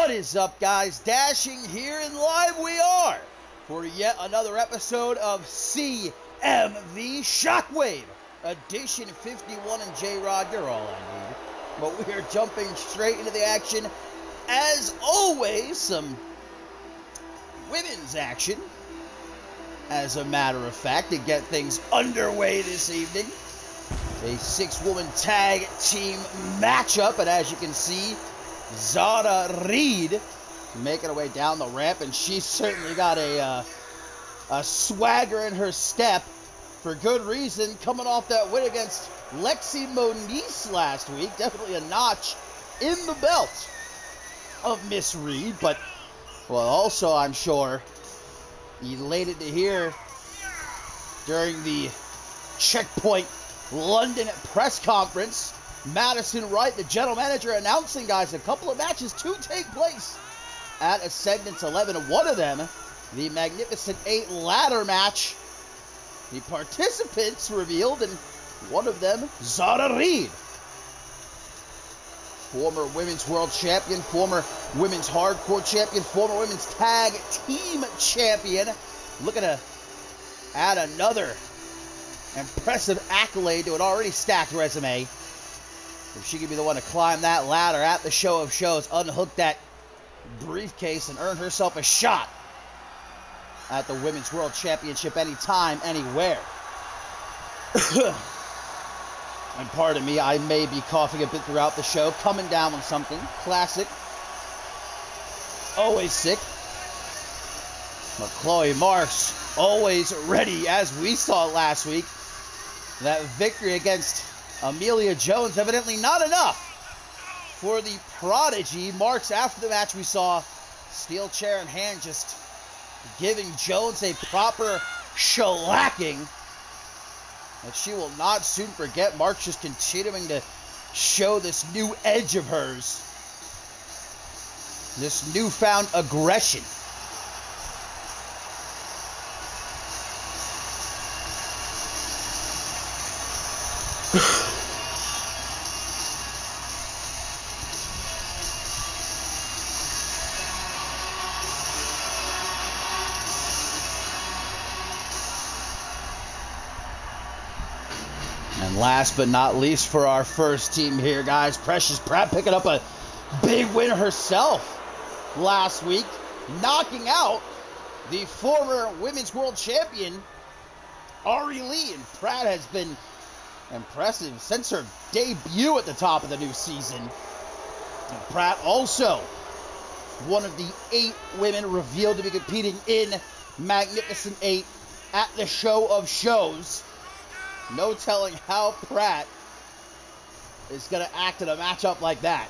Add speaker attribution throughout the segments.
Speaker 1: What is up, guys? Dashing here and live we are for yet another episode of CMV Shockwave Edition 51. And J-Rod, you're all I need. But we are jumping straight into the action. As always, some women's action, as a matter of fact, to get things underway this evening. A 6-woman tag team matchup, and as you can see, Zara Reed making her way down the ramp, and she's certainly got a swagger in her step for good reason, coming off that win against Lexi Moniz last week. Definitely a notch in the belt of Miss Reed, but, well, also, I'm sure, elated to hear during the Checkpoint London press conference, Madison Wright, the general manager, announcing, guys, a couple of matches to take place at Ascendance 11. One of them, the Magnificent 8 ladder match. The participants revealed, and one of them, Zara Reed, former women's world champion, former women's hardcore champion, former women's tag team champion, looking to add another impressive accolade to an already stacked resume. If she could be the one to climb that ladder at the show of shows, unhook that briefcase, and earn herself a shot at the Women's World Championship anytime, anywhere. And pardon me, I may be coughing a bit throughout the show, coming down with something. Classic. Always sick. But Chloe Marks, always ready, as we saw last week. That victory against Amelia Jones, evidently not enough for the prodigy. Marks, after the match, we saw steel chair in hand, just giving Jones a proper shellacking that she will not soon forget. Marks just continuing to show this new edge of hers, this newfound aggression. And last but not least for our first team here, guys, Precious Pratt picking up a big win herself last week, knocking out the former Women's World Champion, Ari Lee. And Pratt has been impressive since her debut at the top of the new season. And Pratt also one of the 8 women revealed to be competing in Magnificent 8 at the show of shows. No telling how Pratt is going to act in a matchup like that.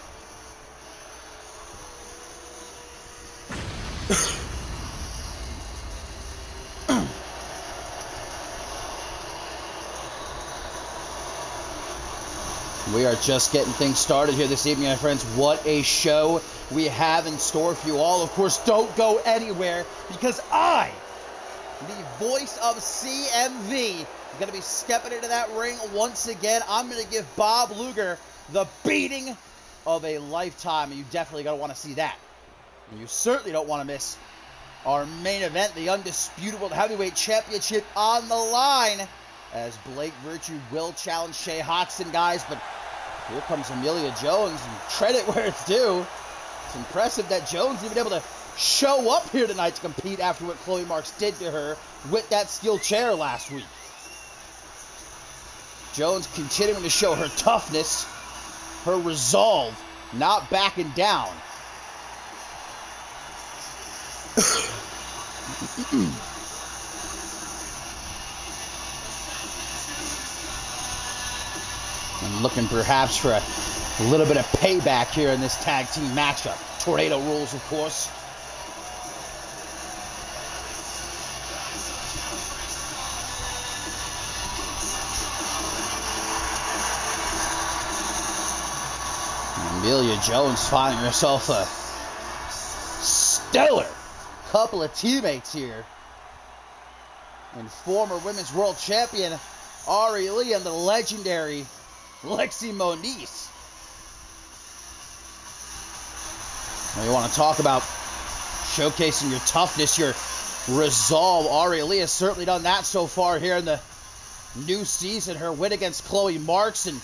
Speaker 1: We are just getting things started here this evening, my friends. What a show we have in store for you all. Of course, don't go anywhere, because I, the voice of CMV, I'm going to be stepping into that ring once again. I'm going to give Bob Luger the beating of a lifetime, and you definitely going to want to see that. And you certainly don't want to miss our main event, the Undisputed World Heavyweight Championship on the line, as Blake Virtue will challenge Shay Hoxton, guys. But here comes Amelia Jones, and credit where it's due. It's impressive that Jones even able to show up here tonight to compete after what Chloe Marks did to her with that steel chair last week. Jones continuing to show her toughness, her resolve, not backing down. And looking perhaps for a little bit of payback here in this tag team matchup. Tornado rules, of course. Amelia Jones finding herself a stellar couple of teammates here. And former Women's World Champion Ari Lee and the legendary Lexi Moniz. Now you want to talk about showcasing your toughness, your resolve. Ari Lee has certainly done that so far here in the new season. Her win against Chloe Marks and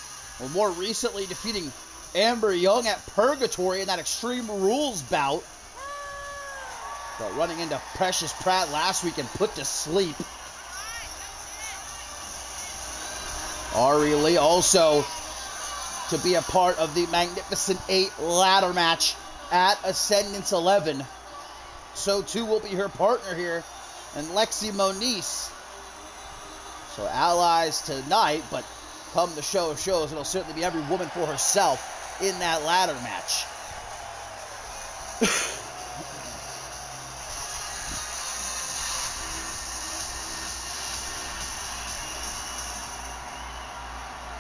Speaker 1: more recently defeating Amber Young at Purgatory in that Extreme Rules bout. But running into Precious Pratt last week and put to sleep. Ari Lee also to be a part of the Magnificent 8 ladder match at Ascendance 11. So too will be her partner here, and Lexi Moniz. So allies tonight, but come the show of shows, it'll certainly be every woman for herself in that ladder match.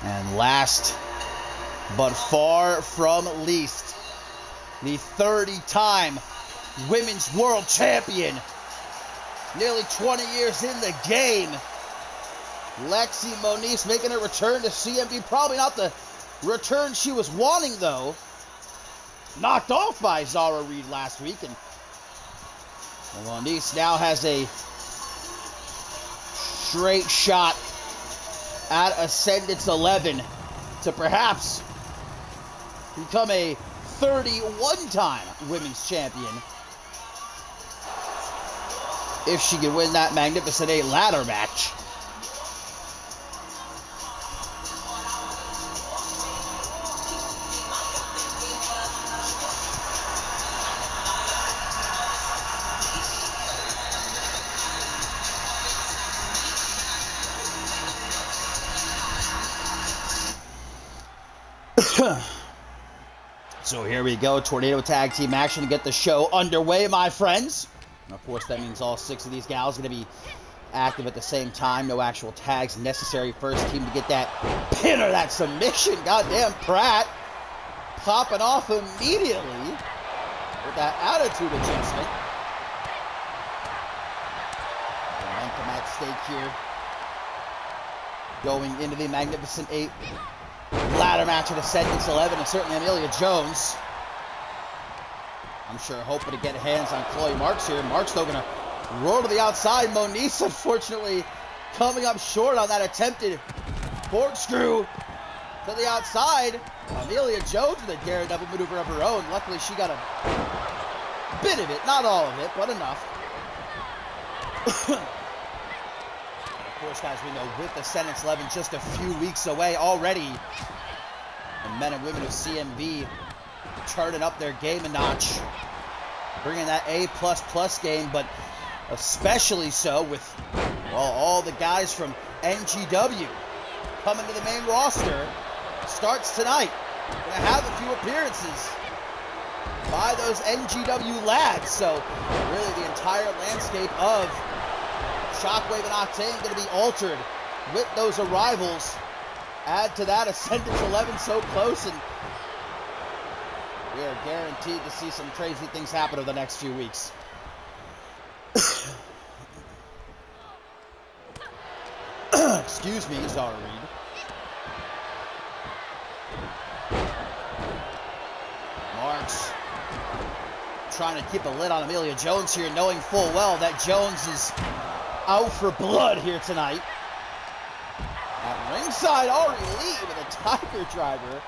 Speaker 1: And last, but far from least, the 30-time Women's World Champion, nearly 20 years in the game, Lexi Moniz making a return to CMV. Probably not the return she was wanting, though. Knocked off by Zara Reed last week, and Moniz now has a straight shot at Ascendance 11 to perhaps become a 31-time women's champion if she can win that Magnificent 8 ladder match. So here we go, Tornado Tag Team action to get the show underway, my friends. And of course, that means all 6 of these gals are going to be active at the same time. No actual tags necessary. First team to get that pin or that submission. Goddamn, Pratt popping off immediately with that attitude adjustment. Momentum at stake here. Going into the Magnificent 8 ladder match at Ascendance 11, and certainly Amelia Jones, I'm sure, hoping to get hands on Chloe Marks here. Marks, though, going to roll to the outside. Moniz, unfortunately, coming up short on that attempted corkscrew to the outside. Amelia Jones with a daredevil maneuver of her own. Luckily, she got a bit of it, not all of it, but enough. Of course, guys, we know with Ascendance 11 just a few weeks away already, the men and women of CMV turning up their game a notch, bringing that A++ game, but especially so with, well, all the guys from NGW coming to the main roster. Starts tonight. Going to have a few appearances by those NGW lads, so really the entire landscape of Shockwave and Octane going to be altered with those arrivals. Add to that Ascendance 11 so close, and we are guaranteed to see some crazy things happen over the next few weeks. Excuse me, Zara Reed. Marks trying to keep a lid on Amelia Jones here, knowing full well that Jones is out for blood here tonight. At ringside, Ari Lee with a tiger driver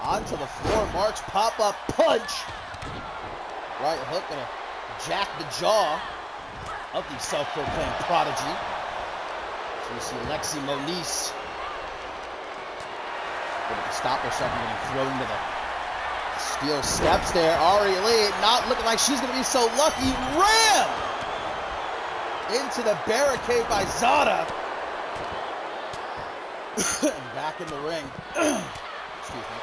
Speaker 1: onto the floor. Marks pop-up punch. Right hook gonna jack the jaw of the self-proclaimed prodigy. So you see Lexi Moniz able to stop herself from getting thrown into the steel steps there. Ari Lee not looking like she's gonna be so lucky. Ram into the barricade by Zada. Back in the ring. Excuse me.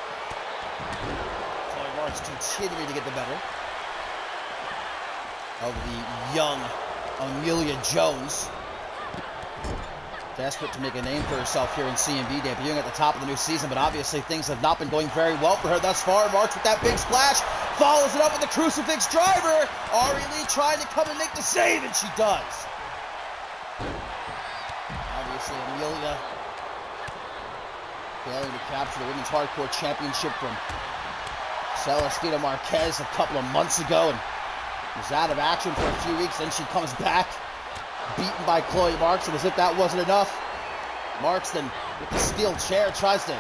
Speaker 1: Chloe Marks continuing to get the better of the young Amelia Jones. Desperate to make a name for herself here in CMV, debuting at the top of the new season, but obviously things have not been going very well for her thus far. Marks with that big splash, follows it up with the crucifix driver. Ari Lee trying to come and make the save, and she does. Obviously, Amelia failing to capture the Women's Hardcore Championship from Celestina Marquez a couple of months ago and was out of action for a few weeks. Then she comes back, beaten by Chloe Marks, and as if that wasn't enough, Marks then with the steel chair tries to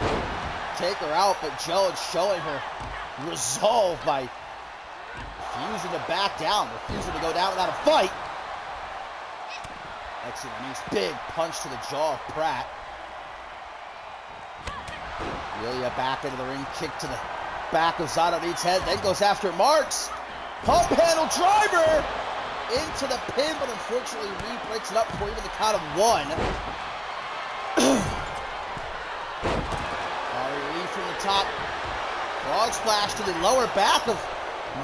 Speaker 1: take her out, but Jones showing her resolve by refusing to back down, refusing to go down without a fight. Lexi Moniz, big punch to the jaw of Pratt. Amelia back into the ring, kick to the back of Zara Reed's head, then goes after Marks. Pump handle driver into the pin, but unfortunately Reed breaks it up before even the count of one. Reed from the top. Frog splash to the lower back of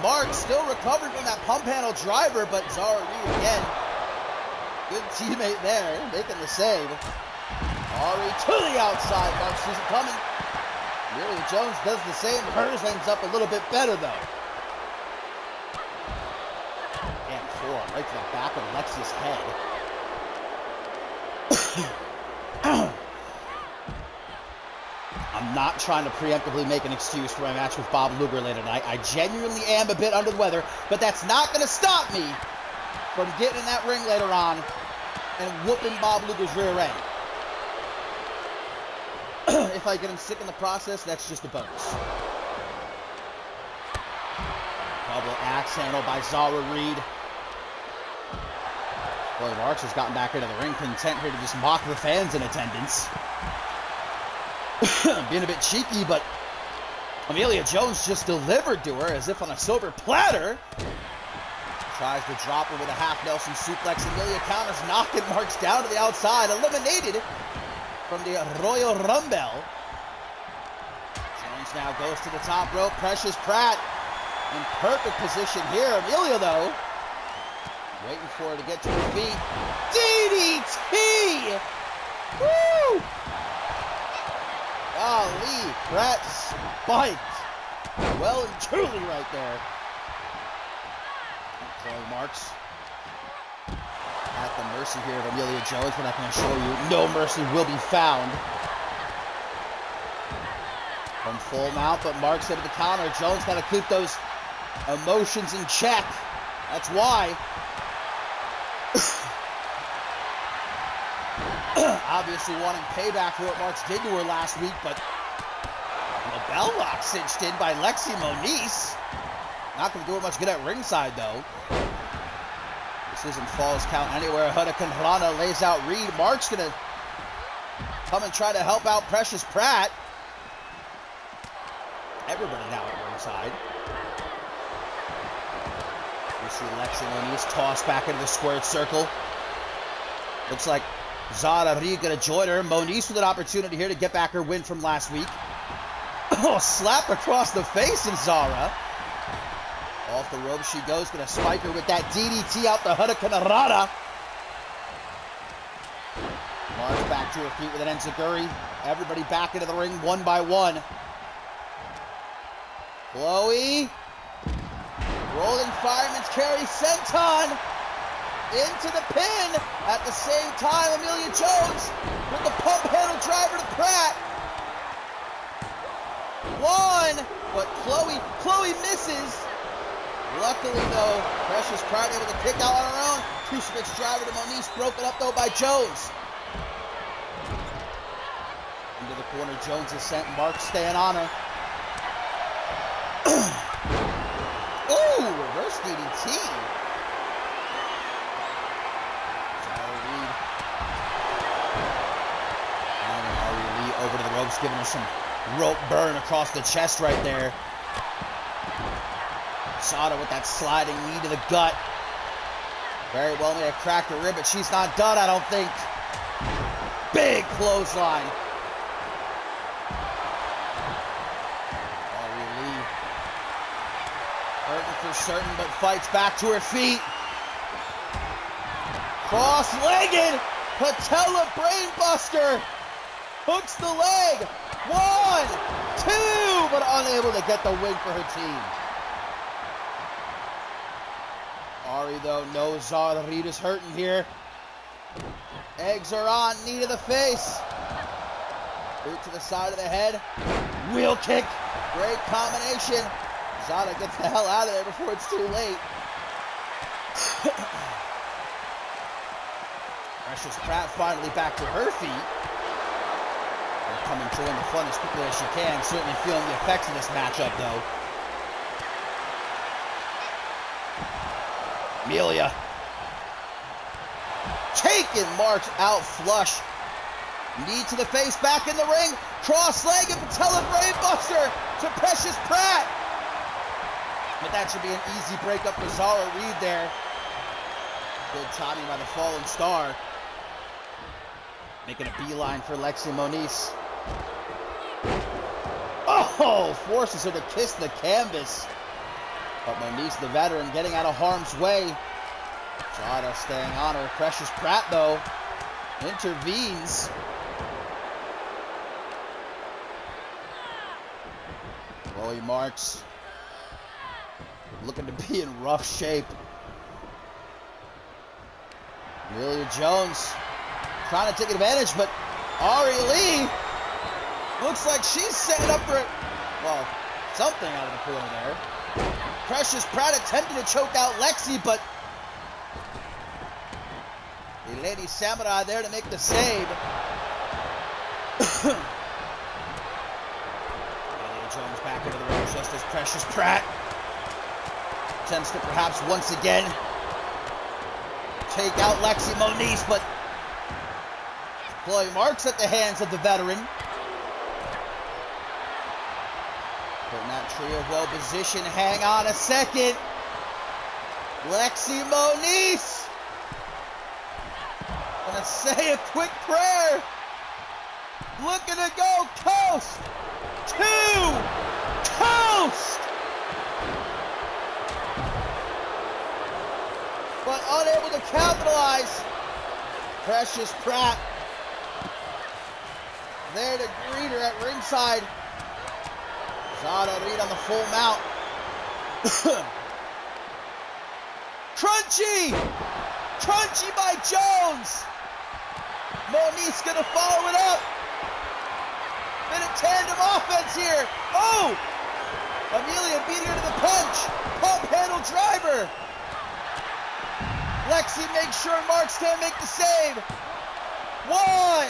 Speaker 1: Marks, still recovering from that pump handle driver, but Zara Reed again. Good teammate there, making the save. Ari to the outside, Marks sees it coming. Amelia Jones does the same. Hers ends up a little bit better, though. And forearm right to the back of Lexi's head. I'm not trying to preemptively make an excuse for my match with Bob Luger later tonight. I genuinely am a bit under the weather, but that's not going to stop me from getting in that ring later on and whooping Bob Luger's rear end. If I get him sick in the process, that's just a bonus. Double axe handle by Zara Reed. Chloe Marks has gotten back into the ring, content here to just mock the fans in attendance. Being a bit cheeky, but Amelia Jones just delivered to her as if on a silver platter. Tries to drop her with a half Nelson suplex. Amelia counters, knocking Marks down to the outside, eliminated from the Royal Rumble. Jones now goes to the top rope. Precious Pratt in perfect position here. Amelia, though, waiting for her to get to her feet. DDT! Woo! Golly, Pratt spiked. Well and truly right there. Chloe Marks at the mercy here of Amelia Jones, but I can assure you, no mercy will be found. From full mount, but Marks into the counter. Jones got to keep those emotions in check. That's why. Obviously wanting payback for what Marks did to her last week, but the bell lock cinched in by Lexi Moniz. Not going to do her much good at ringside, though. This isn't Falls Count anywhere. Hurricane Rana lays out Reed. Mark's going to come and try to help out Precious Pratt. Everybody now at ringside. We see Lexi Moniz tossed back into the squared circle. Looks like Zara Reed going to join her. Moniz with an opportunity here to get back her win from last week. Oh, slap across the face of Zara. Off the rope she goes, going to spike her with that DDT out the Hurricane Rana. Marks back to her feet with an enziguri. Everybody back into the ring one by one. Chloe. Rolling fireman's carry senton. Into the pin. At the same time, Amelia Jones with the pump handle driver to Pratt. One. But Chloe misses. Luckily, though, Precious Pratt able to kick out on her own. Crucifix driver to Moniz, broken up, though, by Jones. Into the corner, Jones is sent. Mark staying on her. Ooh, reverse DDT. Zara Reed. And Ari Lee over to the ropes, giving her some rope burn across the chest right there. Sada with that sliding knee to the gut. Very well may have cracked her rib, but she's not done, I don't think. Big clothesline. Ari Lee hurting for certain, but fights back to her feet. Cross-legged patella brainbuster. Hooks the leg. 1, 2, but unable to get the win for her team. Ari, though, knows Zara Reed is hurting here. Eggs are on, knee to the face. Boot to the side of the head. Wheel kick. Great combination. Zada gets the hell out of there before it's too late. Precious Pratt finally back to her feet. And coming to in the front as quickly as she can. Certainly feeling the effects of this matchup, though. Amelia. Taking Marks out flush. Knee to the face, back in the ring. Cross-legged patella brainbuster to Precious Pratt. But that should be an easy breakup for Zara Reed there. Good timing by the Fallen Star. Making a beeline for Lexi Moniz. Oh, forces her to kiss the canvas. But Moniz, the veteran, getting out of harm's way. Zara staying on her. Precious Pratt, though, intervenes. Chloe Marks looking to be in rough shape. Amelia Jones trying to take advantage, but Ari Lee looks like she's setting up for, well, something out of the corner there. Precious Pratt attempting to choke out Lexi, but the Lady Samurai there to make the save. Amelia Jones back into the ring just as Precious Pratt attempts to perhaps once again take out Lexi Moniz, but Chloe Marks at the hands of the veteran. Putting that trio well positioned. Hang on a second. Lexi Moniz gonna say a quick prayer. Looking to go coast to coast. But unable to capitalize. Precious Pratt there to greet her at ringside. Zada Reed on the full mount. Crunchy! Crunchy by Jones! Moniz gonna follow it up. Bit of tandem offense here. Oh! Amelia beating her to the punch. Pump handle driver. Lexi makes sure Marks can't make the save. 1,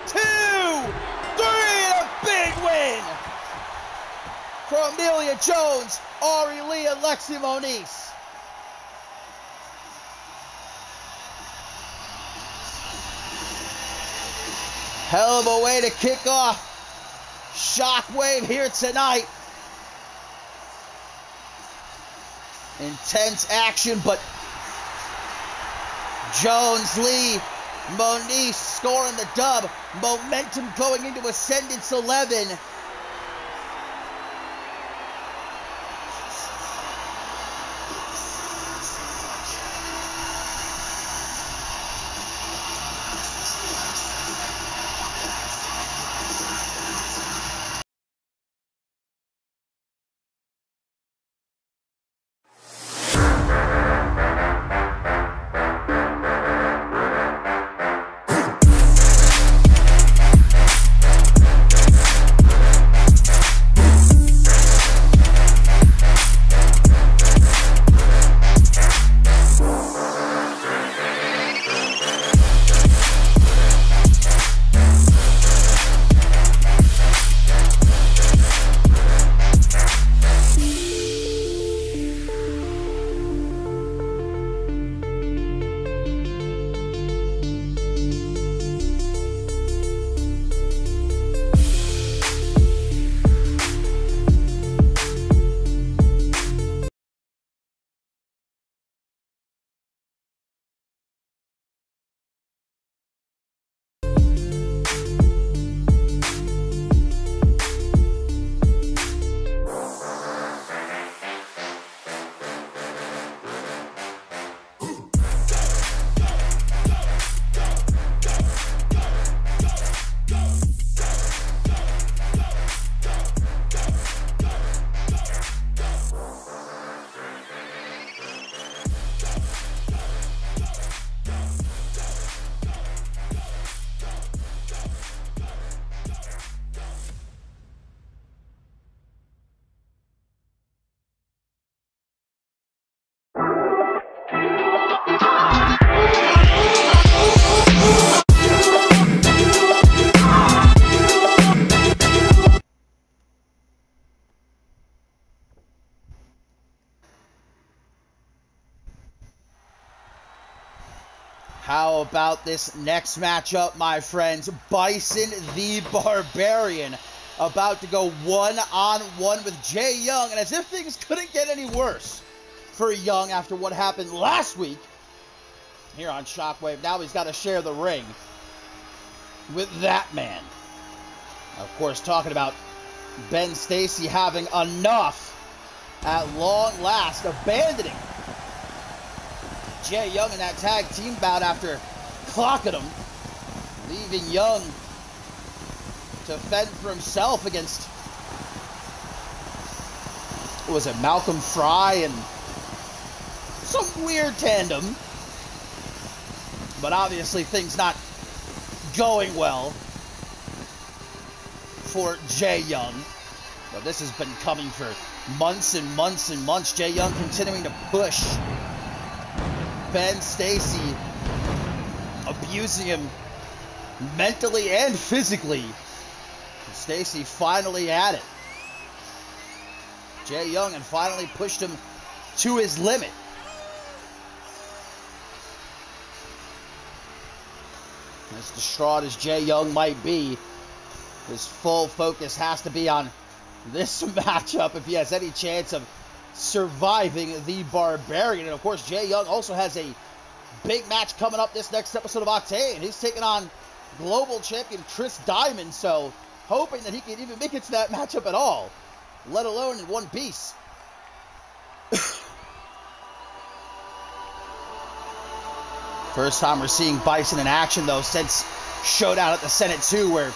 Speaker 1: 2, 3, a big win for Amelia Jones, Ari Lee, and Lexi Moniz. Hell of a way to kick off Shockwave here tonight. Intense action, but Jones, Lee, Moniz scoring the dub. Momentum going into Ascendance 11. How about this next matchup, my friends? Bison the Barbarian about to go one-on-one with Jay Young. And as if things couldn't get any worse for Young after what happened last week here on Shockwave, now he's got to share the ring with that man. Of course, talking about Ben Stacy having enough at long last, abandoning Jay Young in that tag team bout after clocking him, leaving Young to fend for himself against, what was it, Malcolm Fry and some weird tandem. But obviously things not going well for Jay Young. But this has been coming for months and months and months. Jay Young continuing to push Ben Stacy, abusing him mentally and physically. And Stacy finally had it. Jay Young had finally pushed him to his limit. As distraught as Jay Young might be, his full focus has to be on this matchup if he has any chance of surviving the Barbarian. And of course, Jay Young also has a big match coming up this next episode of Octane. He's taking on global champion Chris Diamond, so hoping that he can even make it to that matchup at all, let alone in one piece. First time we're seeing Bison in action, though, since Showdown at the Senate 2, where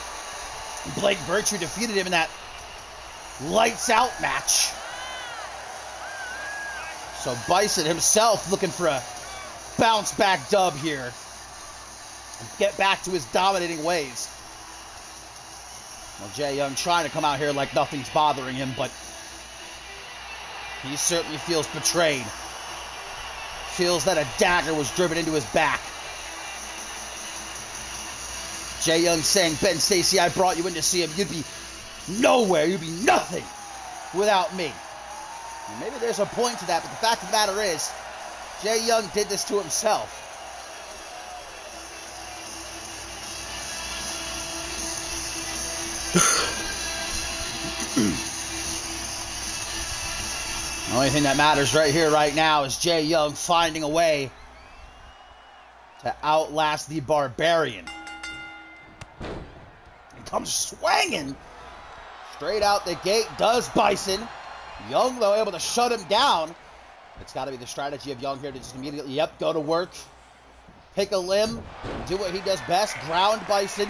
Speaker 1: Blake Virtue defeated him in that lights out match. So Bison himself looking for a bounce back dub here and get back to his dominating ways. Well, Jay Young trying to come out here like nothing's bothering him, but he certainly feels betrayed. Feels that a dagger was driven into his back. Jay Young saying, Ben Stacy, I brought you in to see him. You'd be nowhere. You'd be nothing without me. And maybe there's a point to that, but the fact of the matter is, Jay Young did this to himself. The only thing that matters right here, right now, is Jay Young finding a way to outlast the Barbarian. He comes swinging straight out the gate, does Bison. Young, though, able to shut him down. It's got to be the strategy of Young here to just immediately, go to work, pick a limb, do what he does best, ground Bison,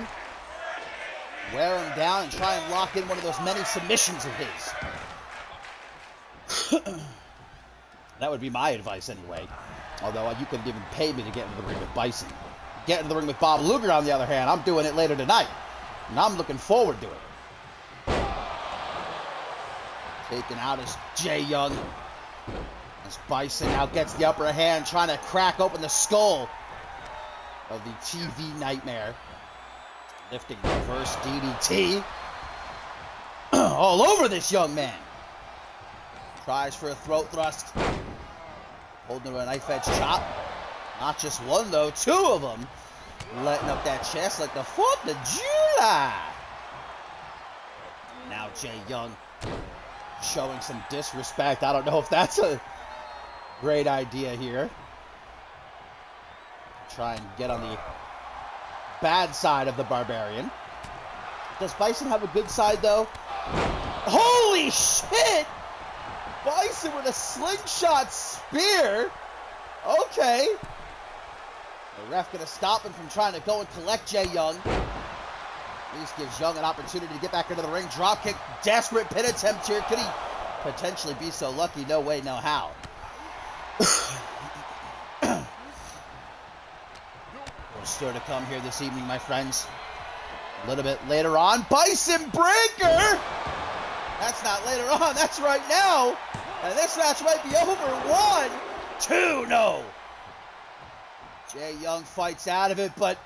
Speaker 1: wear him down, and try and lock in one of those many submissions of his. That would be my advice anyway. Although you couldn't even pay me to get into the ring with Bison. Get into the ring with Bob Luger, on the other hand, I'm doing it later tonight. And I'm looking forward to it. Taken out is Jay Young. As Bison now gets the upper hand, trying to crack open the skull of the TV Nightmare. Lifting reverse DDT. All over this young man. Tries for a throat thrust. Holding to a knife edge chop. Not just one, though. Two of them. Letting up that chest like the 4th of July. Now Jay Young showing some disrespect. I don't know if that's a great idea here. Try and get on the bad side of the Barbarian. Does Bison have a good side, though? Holy shit! Bison with a slingshot spear. Okay. The ref going to stop him from trying to go and collect Jay Young. At least gives Young an opportunity to get back into the ring. Dropkick, desperate pin attempt here. Could he potentially be so lucky? No way, no how. More still to come here this evening, my friends. A little bit later on, Bison Breaker! That's not later on, that's right now. And this match might be over. 1, 2, no. Jay Young fights out of it, but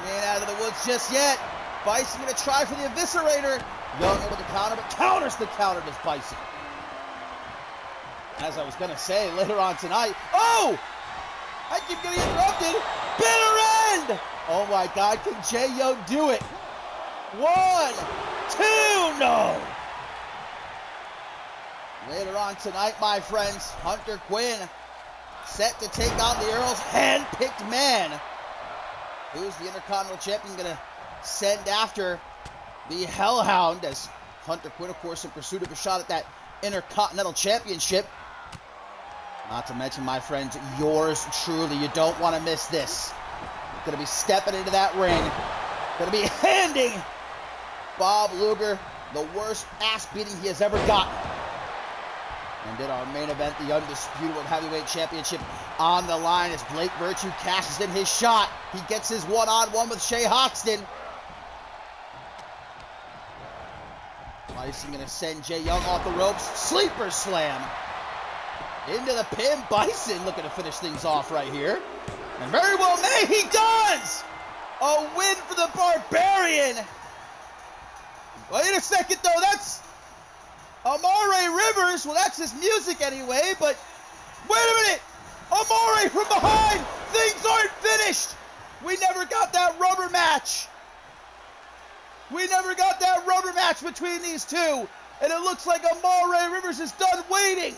Speaker 1: he ain't out of the woods just yet. Bison gonna try for the eviscerator. Young able to counter, but counters the counter to Bison. As I was gonna say, later on tonight, oh! I keep getting interrupted. Bitter end! Oh my God, can Jay Young do it? 1, 2, no! Later on tonight, my friends, Hunter Quinn set to take on the Earl's hand-picked man. Who's the Intercontinental Champion going to send after the Hellhound, as Hunter Quinn, of course, in pursuit of a shot at that Intercontinental Championship. Not to mention, my friends, yours truly. You don't want to miss this. Going to be stepping into that ring. Going to be handing Bob Luger the worst ass beating he has ever gotten. And in our main event, the Undisputed World Heavyweight Championship on the line as Blake Virtue cashes in his shot. He gets his one-on-one with Shea Hoxton. Bison going to send Jay Young off the ropes. Sleeper slam. Into the pin. Bison looking to finish things off right here. And very well may he does! A win for the Barbarian. Wait a second though, that's Amare Rivers. Well, that's his music anyway, but wait a minute! Amare from behind! Things aren't finished! We never got that rubber match! We never got that rubber match between these two! And it looks like Amare Rivers is done waiting!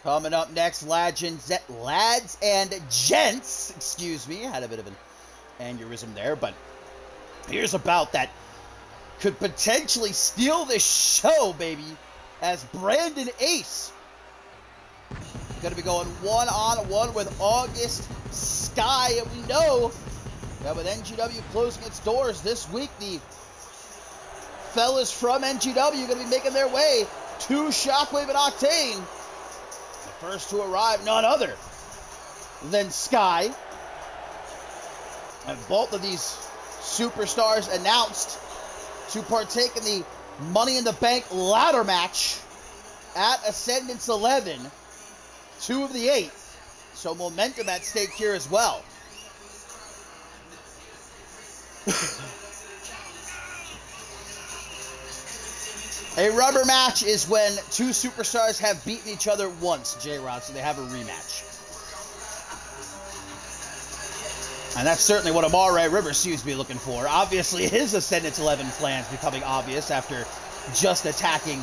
Speaker 1: Coming up next, lads and gents, excuse me, I had a bit of an aneurysm there, but here's a bout that could potentially steal this show, baby, as Brandon Ace going to be going one-on-one with August Sky, and we know that with NGW closing its doors this week, the fellas from NGW are going to be making their way to Shockwave and Octane. The first to arrive, none other than Sky. And both of these superstars announced to partake in the Money in the Bank ladder match at Ascendance 11, 2 of the 8. So momentum at stake here as well. A rubber match is when two superstars have beaten each other once, J-Rod, so they have a rematch. And that's certainly what Amare Rivers seems to be looking for. Obviously, his Ascendance 11 plans becoming obvious after just attacking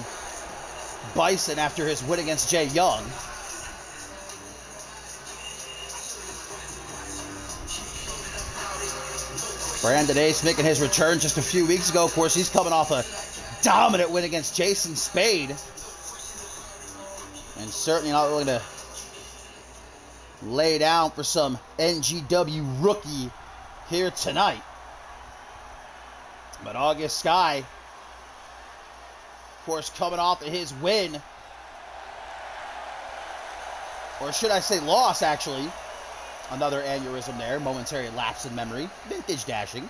Speaker 1: Bison after his win against Jay Young. Brandon Ace making his return just a few weeks ago. Of course, he's coming off a dominant win against Jason Spade. And certainly not willing to lay down for some NGW rookie here tonight. But August Sky, of course, coming off of his win. Or should I say loss, actually. Another aneurysm there. Momentary lapse in memory. Vintage dashing.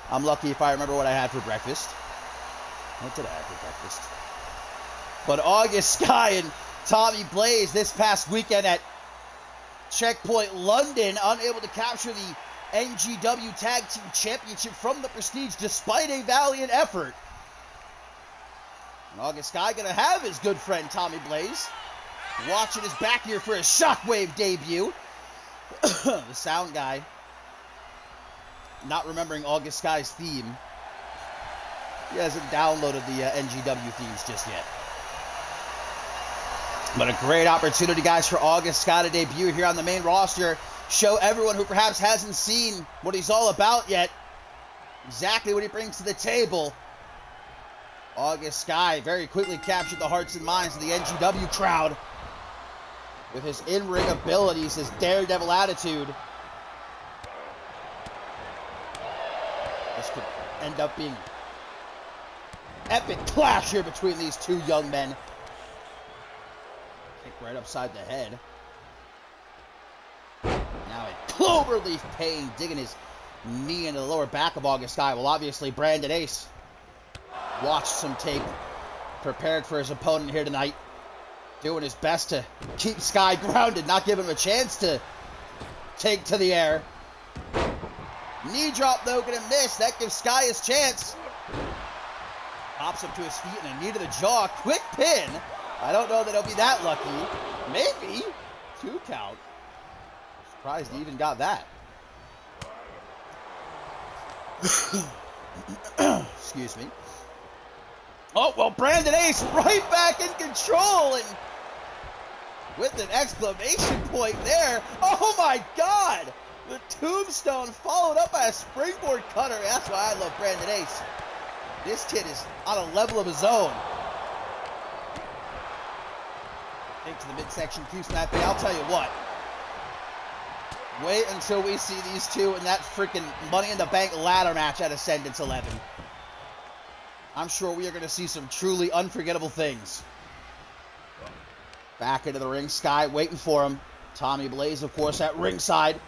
Speaker 1: I'm lucky if I remember what I had for breakfast. What did I have for breakfast? But August Sky and Tommy Blaze this past weekend at Checkpoint London, unable to capture the NGW Tag Team Championship from the Prestige despite a valiant effort. And August Sky going to have his good friend Tommy Blaze watching his back here for his Shockwave debut. The sound guy not remembering August Sky's theme. He hasn't downloaded the NGW themes just yet. But a great opportunity, guys, for August Sky to debut here on the main roster. Show everyone who perhaps hasn't seen what he's all about yet exactly what he brings to the table. August Sky very quickly captured the hearts and minds of the NGW crowd with his in-ring abilities, his daredevil attitude. This could end up being an epic clash here between these two young men. Kick right upside the head. Now a cloverleaf pain digging his knee into the lower back of August Sky. Well, obviously, Brandon Ace watched some tape, prepared for his opponent here tonight, doing his best to keep Sky grounded, not give him a chance to take to the air. Knee drop, though, gonna miss. That gives Sky his chance. Pops up to his feet and a knee to the jaw. Quick pin. I don't know that he'll be that lucky. Maybe. 2 count. Surprised he even got that. Excuse me. Oh, well, Brandon Ace right back in control, and with an exclamation point there. Oh, my God. The tombstone followed up by a springboard cutter. That's why I love Brandon Ace. This kid is on a level of his own. Into the midsection Q snap. I'll tell you what. Wait until we see these two in that freaking Money in the Bank ladder match at Ascendance 11. I'm sure we are going to see some truly unforgettable things. Back into the ring. Sky waiting for him. Tommy Blaze, of course, at ringside.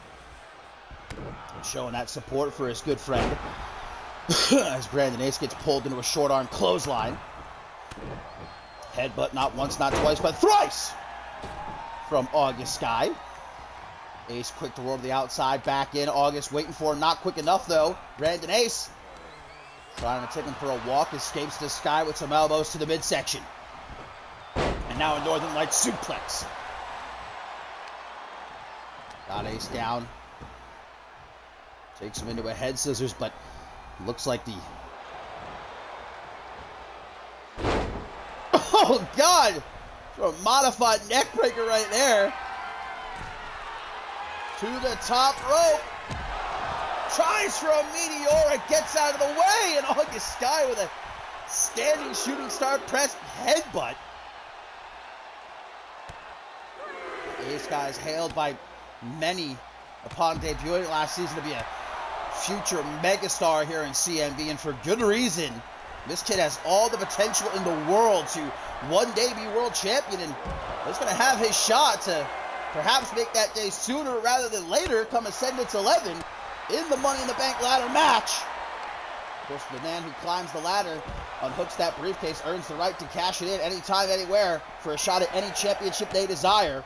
Speaker 1: Showing that support for his good friend. As Brandon Ace gets pulled into a short arm clothesline. Headbutt not once, not twice, but thrice from August Sky. Ace quick to roll to the outside, back in. August waiting for him, not quick enough though. Brandon Ace trying to take him for a walk, escapes to Sky with some elbows to the midsection. And now a Northern Lights suplex. Got Ace down. Takes him into a head scissors, but looks like the... Oh, God! A modified neck breaker right there. To the top rope. Tries for a Meteora, gets out of the way, and August Sky with a standing shooting star press headbutt. Ace Guy is hailed by many upon debuting last season to be a future megastar here in CMV, and for good reason. This kid has all the potential in the world to one day be world champion, and he's going to have his shot to perhaps make that day sooner rather than later come Ascendance 11 in the Money in the Bank ladder match. Of course, the man who climbs the ladder, unhooks that briefcase, earns the right to cash it in anytime, anywhere for a shot at any championship they desire.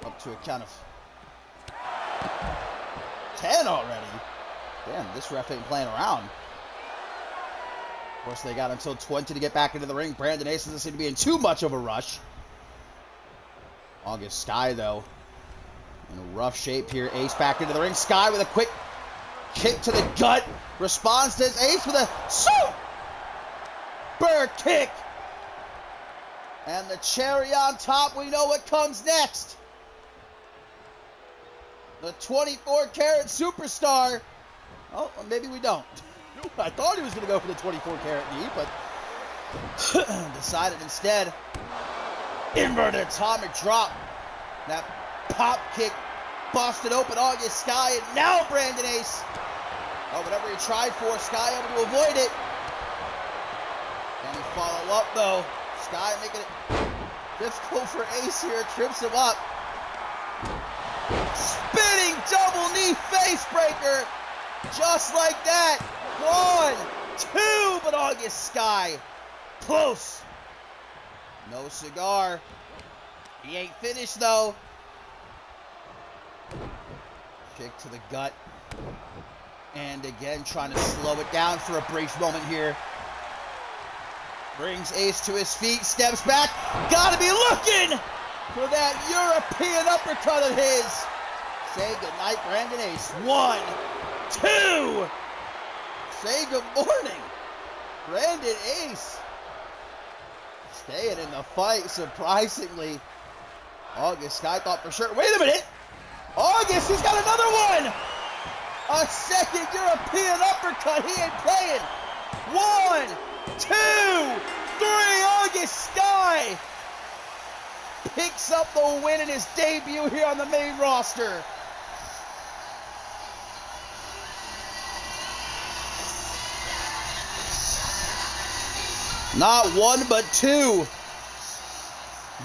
Speaker 1: Up to a count of 10 already. Damn, this ref ain't playing around. Of course, they got until 20 to get back into the ring. Brandon Ace doesn't seem to be in too much of a rush. August Sky, though, in a rough shape here. Ace back into the ring. Sky with a quick Kick to the gut. Responds to his ace with a super kick. And the cherry on top, we know what comes next. The 24-karat superstar. Oh, maybe we don't. I thought he was going to go for the 24-karat knee, but decided instead. Inverted atomic drop. That pop kick busted open August Sky, and now Brandon Ace. Oh, whatever he tried for, Sky able to avoid it. Can he follow up, though? Sky making it difficult for Ace here, trips him up. Spinning double knee face breaker. Just like that. 1, 2, but August Sky. Close. No cigar. He ain't finished, though. Kick to the gut. And again, trying to slow it down for a brief moment here. Brings Ace to his feet, steps back. Gotta be looking for that European uppercut of his. Say goodnight, Brandon Ace. 1, 2. Say good morning, Brandon Ace. Staying in the fight, surprisingly. August Sky thought for sure. Wait a minute. August, he's got another one. A second European uppercut. He ain't playing. 1, 2, 3. August Sky picks up the win in his debut here on the main roster. Not one, but 2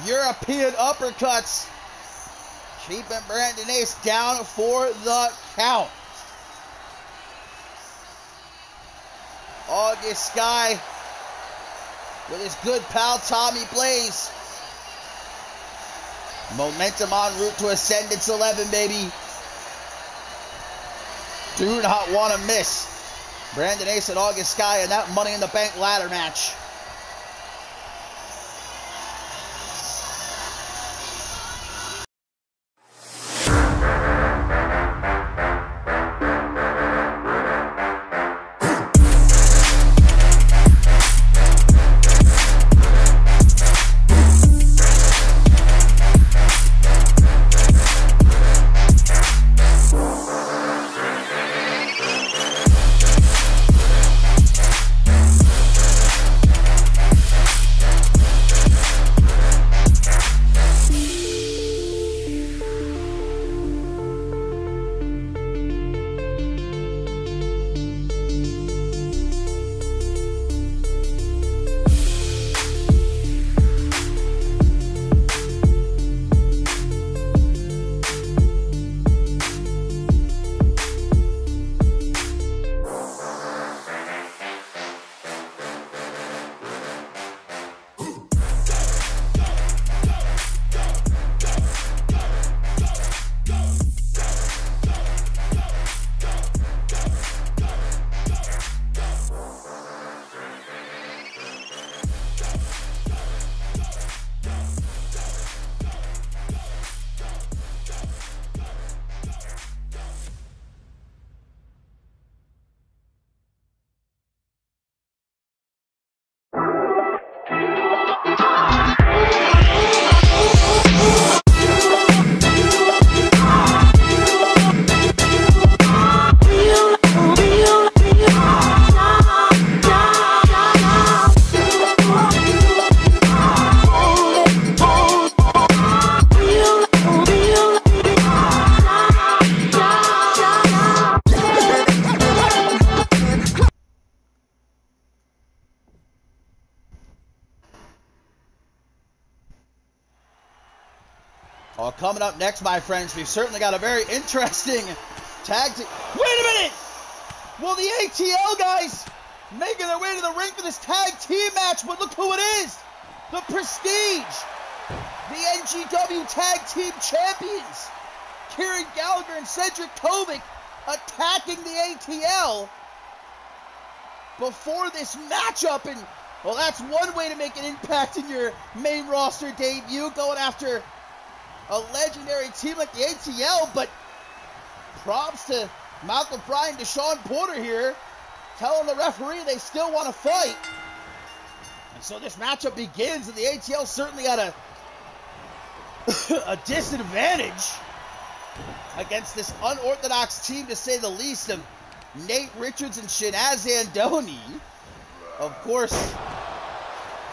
Speaker 1: European uppercuts, keeping Brandon Ace down for the count. August Sky with his good pal Tommy Blaze. Momentum en route to Ascendance 11, baby. Do not want to miss Brandon Ace and August Sky in that Money in the Bank ladder match. Well, coming up next, my friends, we've certainly got a very interesting tag team. Wait a minute! Well, the ATL guys making their way to the ring for this tag team match, but look who it is! The Prestige! The NGW Tag Team Champions! Kieran Gallagher and Cedric Kovic attacking the ATL before this matchup, and well, that's one way to make an impact in your main roster debut, going after a legendary team like the ATL, but props to Malcolm Fry and Deshaun Porter here telling the referee they still want to fight. And so this matchup begins, and the ATL certainly at a disadvantage against this unorthodox team, to say the least, of Nate Richards and Shanaz Andoni. Of course,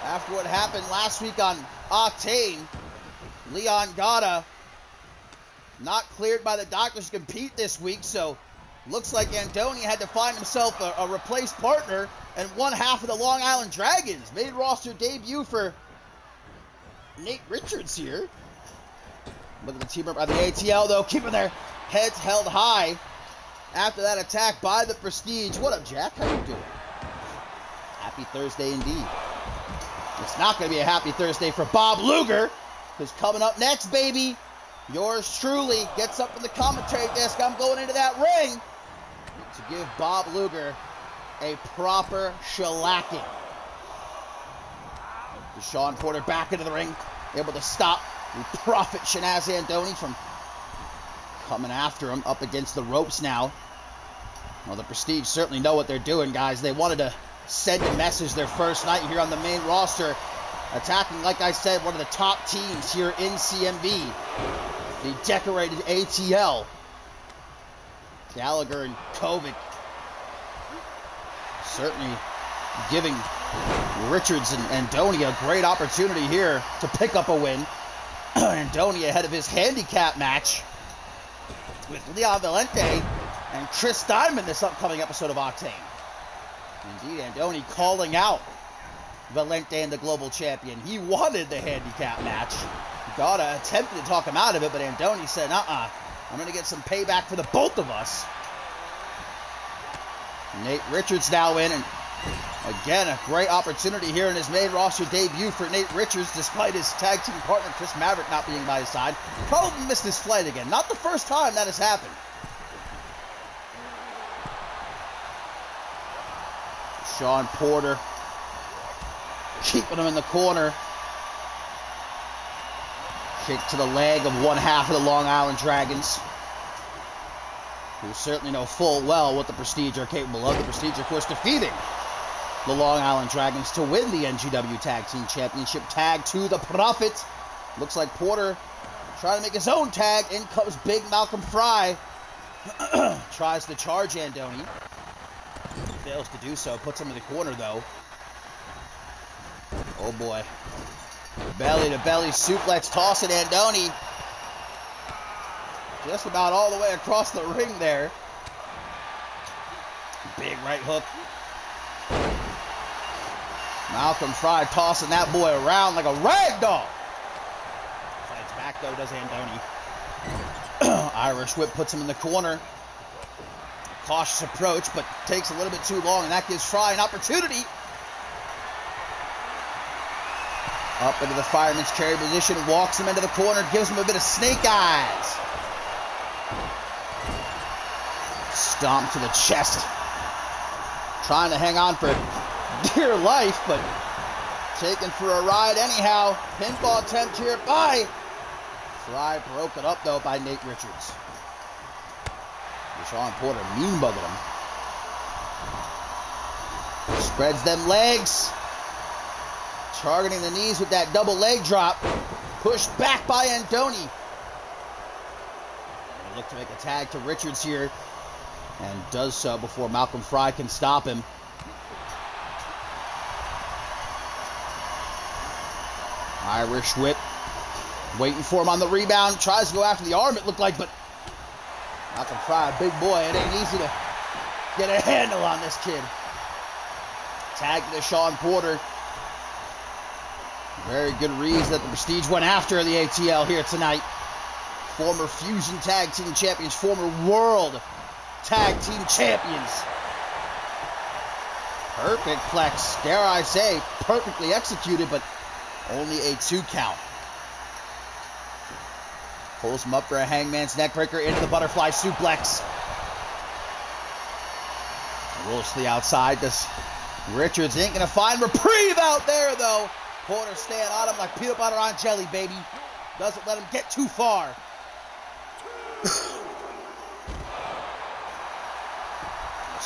Speaker 1: after what happened last week on Octane, Leon Gata not cleared by the doctors to compete this week, so looks like Andoni had to find himself a replaced partner, and one half of the Long Island Dragons. Made roster debut for Nate Richards here. Look at the team up by the ATL, though, keeping their heads held high after that attack by the Prestige. What up, Jack? How you doing? Happy Thursday indeed. It's not going to be a happy Thursday for Bob Luger, because coming up next, baby, yours truly gets up in the commentary desk. I'm going into that ring to give Bob Luger a proper shellacking. Deshaun Porter back into the ring, able to stop the Prophet Shanaz Andoni from coming after him up against the ropes now. Well, the Prestige certainly know what they're doing, guys. They wanted to send a message their first night here on the main roster, attacking, like I said, one of the top teams here in CMV, the decorated ATL. Gallagher and Kovic certainly giving Richards and Andoni a great opportunity here to pick up a win. Andoni ahead of his handicap match with Leon Valente and Chris Diamond this upcoming episode of Octane. Indeed, Andoni calling out Valente and the global champion. He wanted the handicap match. Gata attempted to talk him out of it, but Andoni said, I'm going to get some payback for the both of us. Nate Richards now in, and again, a great opportunity here in his main roster debut for Nate Richards, despite his tag team partner Chris Maverick not being by his side. Probably missed his flight again. Not the first time that has happened. Deshaun Porter keeping him in the corner. Kick to the leg of one half of the Long Island Dragons, who certainly know full well what the Prestige are capable of. The Prestige, of course, defeating the Long Island Dragons to win the NGW Tag Team Championship. Tag to the Prophet. Looks like Porter trying to make his own tag. In comes Big Malcolm Fry. Tries to charge Andoni. Fails to do so. Puts him in the corner, though. Oh, boy. Belly-to-belly suplex tossing Andoni just about all the way across the ring there. Big right hook. Malcolm Fry tossing that boy around like a rag doll. Fights back, though, does Andoni. Irish whip puts him in the corner. Cautious approach, but takes a little bit too long, and that gives Fry an opportunity. Up into the fireman's carry position, walks him into the corner, gives him a bit of snake eyes. Stomp to the chest. Trying to hang on for dear life, but taken for a ride anyhow. Pinfall attempt here by Fry, broken up though by Nate Richards. Deshaun Porter mean-bugging him. Spreads them legs. Targeting the knees with that double leg drop. Pushed back by Andoni. They look to make a tag to Richards here, and does so before Malcolm Fry can stop him. Irish whip. Waiting for him on the rebound. Tries to go after the arm, it looked like, but Malcolm Fry, big boy. It ain't easy to get a handle on this kid. Tag to Deshaun Porter. Very good reason that the Prestige went after the ATL here tonight. Former Fusion Tag Team Champions, former World Tag Team Champions. Perfect plex, dare I say, perfectly executed, but only a 2 count. Pulls him up for a hangman's neckbreaker into the butterfly suplex. Rolls to the outside. This Richards ain't gonna find reprieve out there, though. Porter staying on him like peanut butter on jelly, baby. Doesn't let him get too far.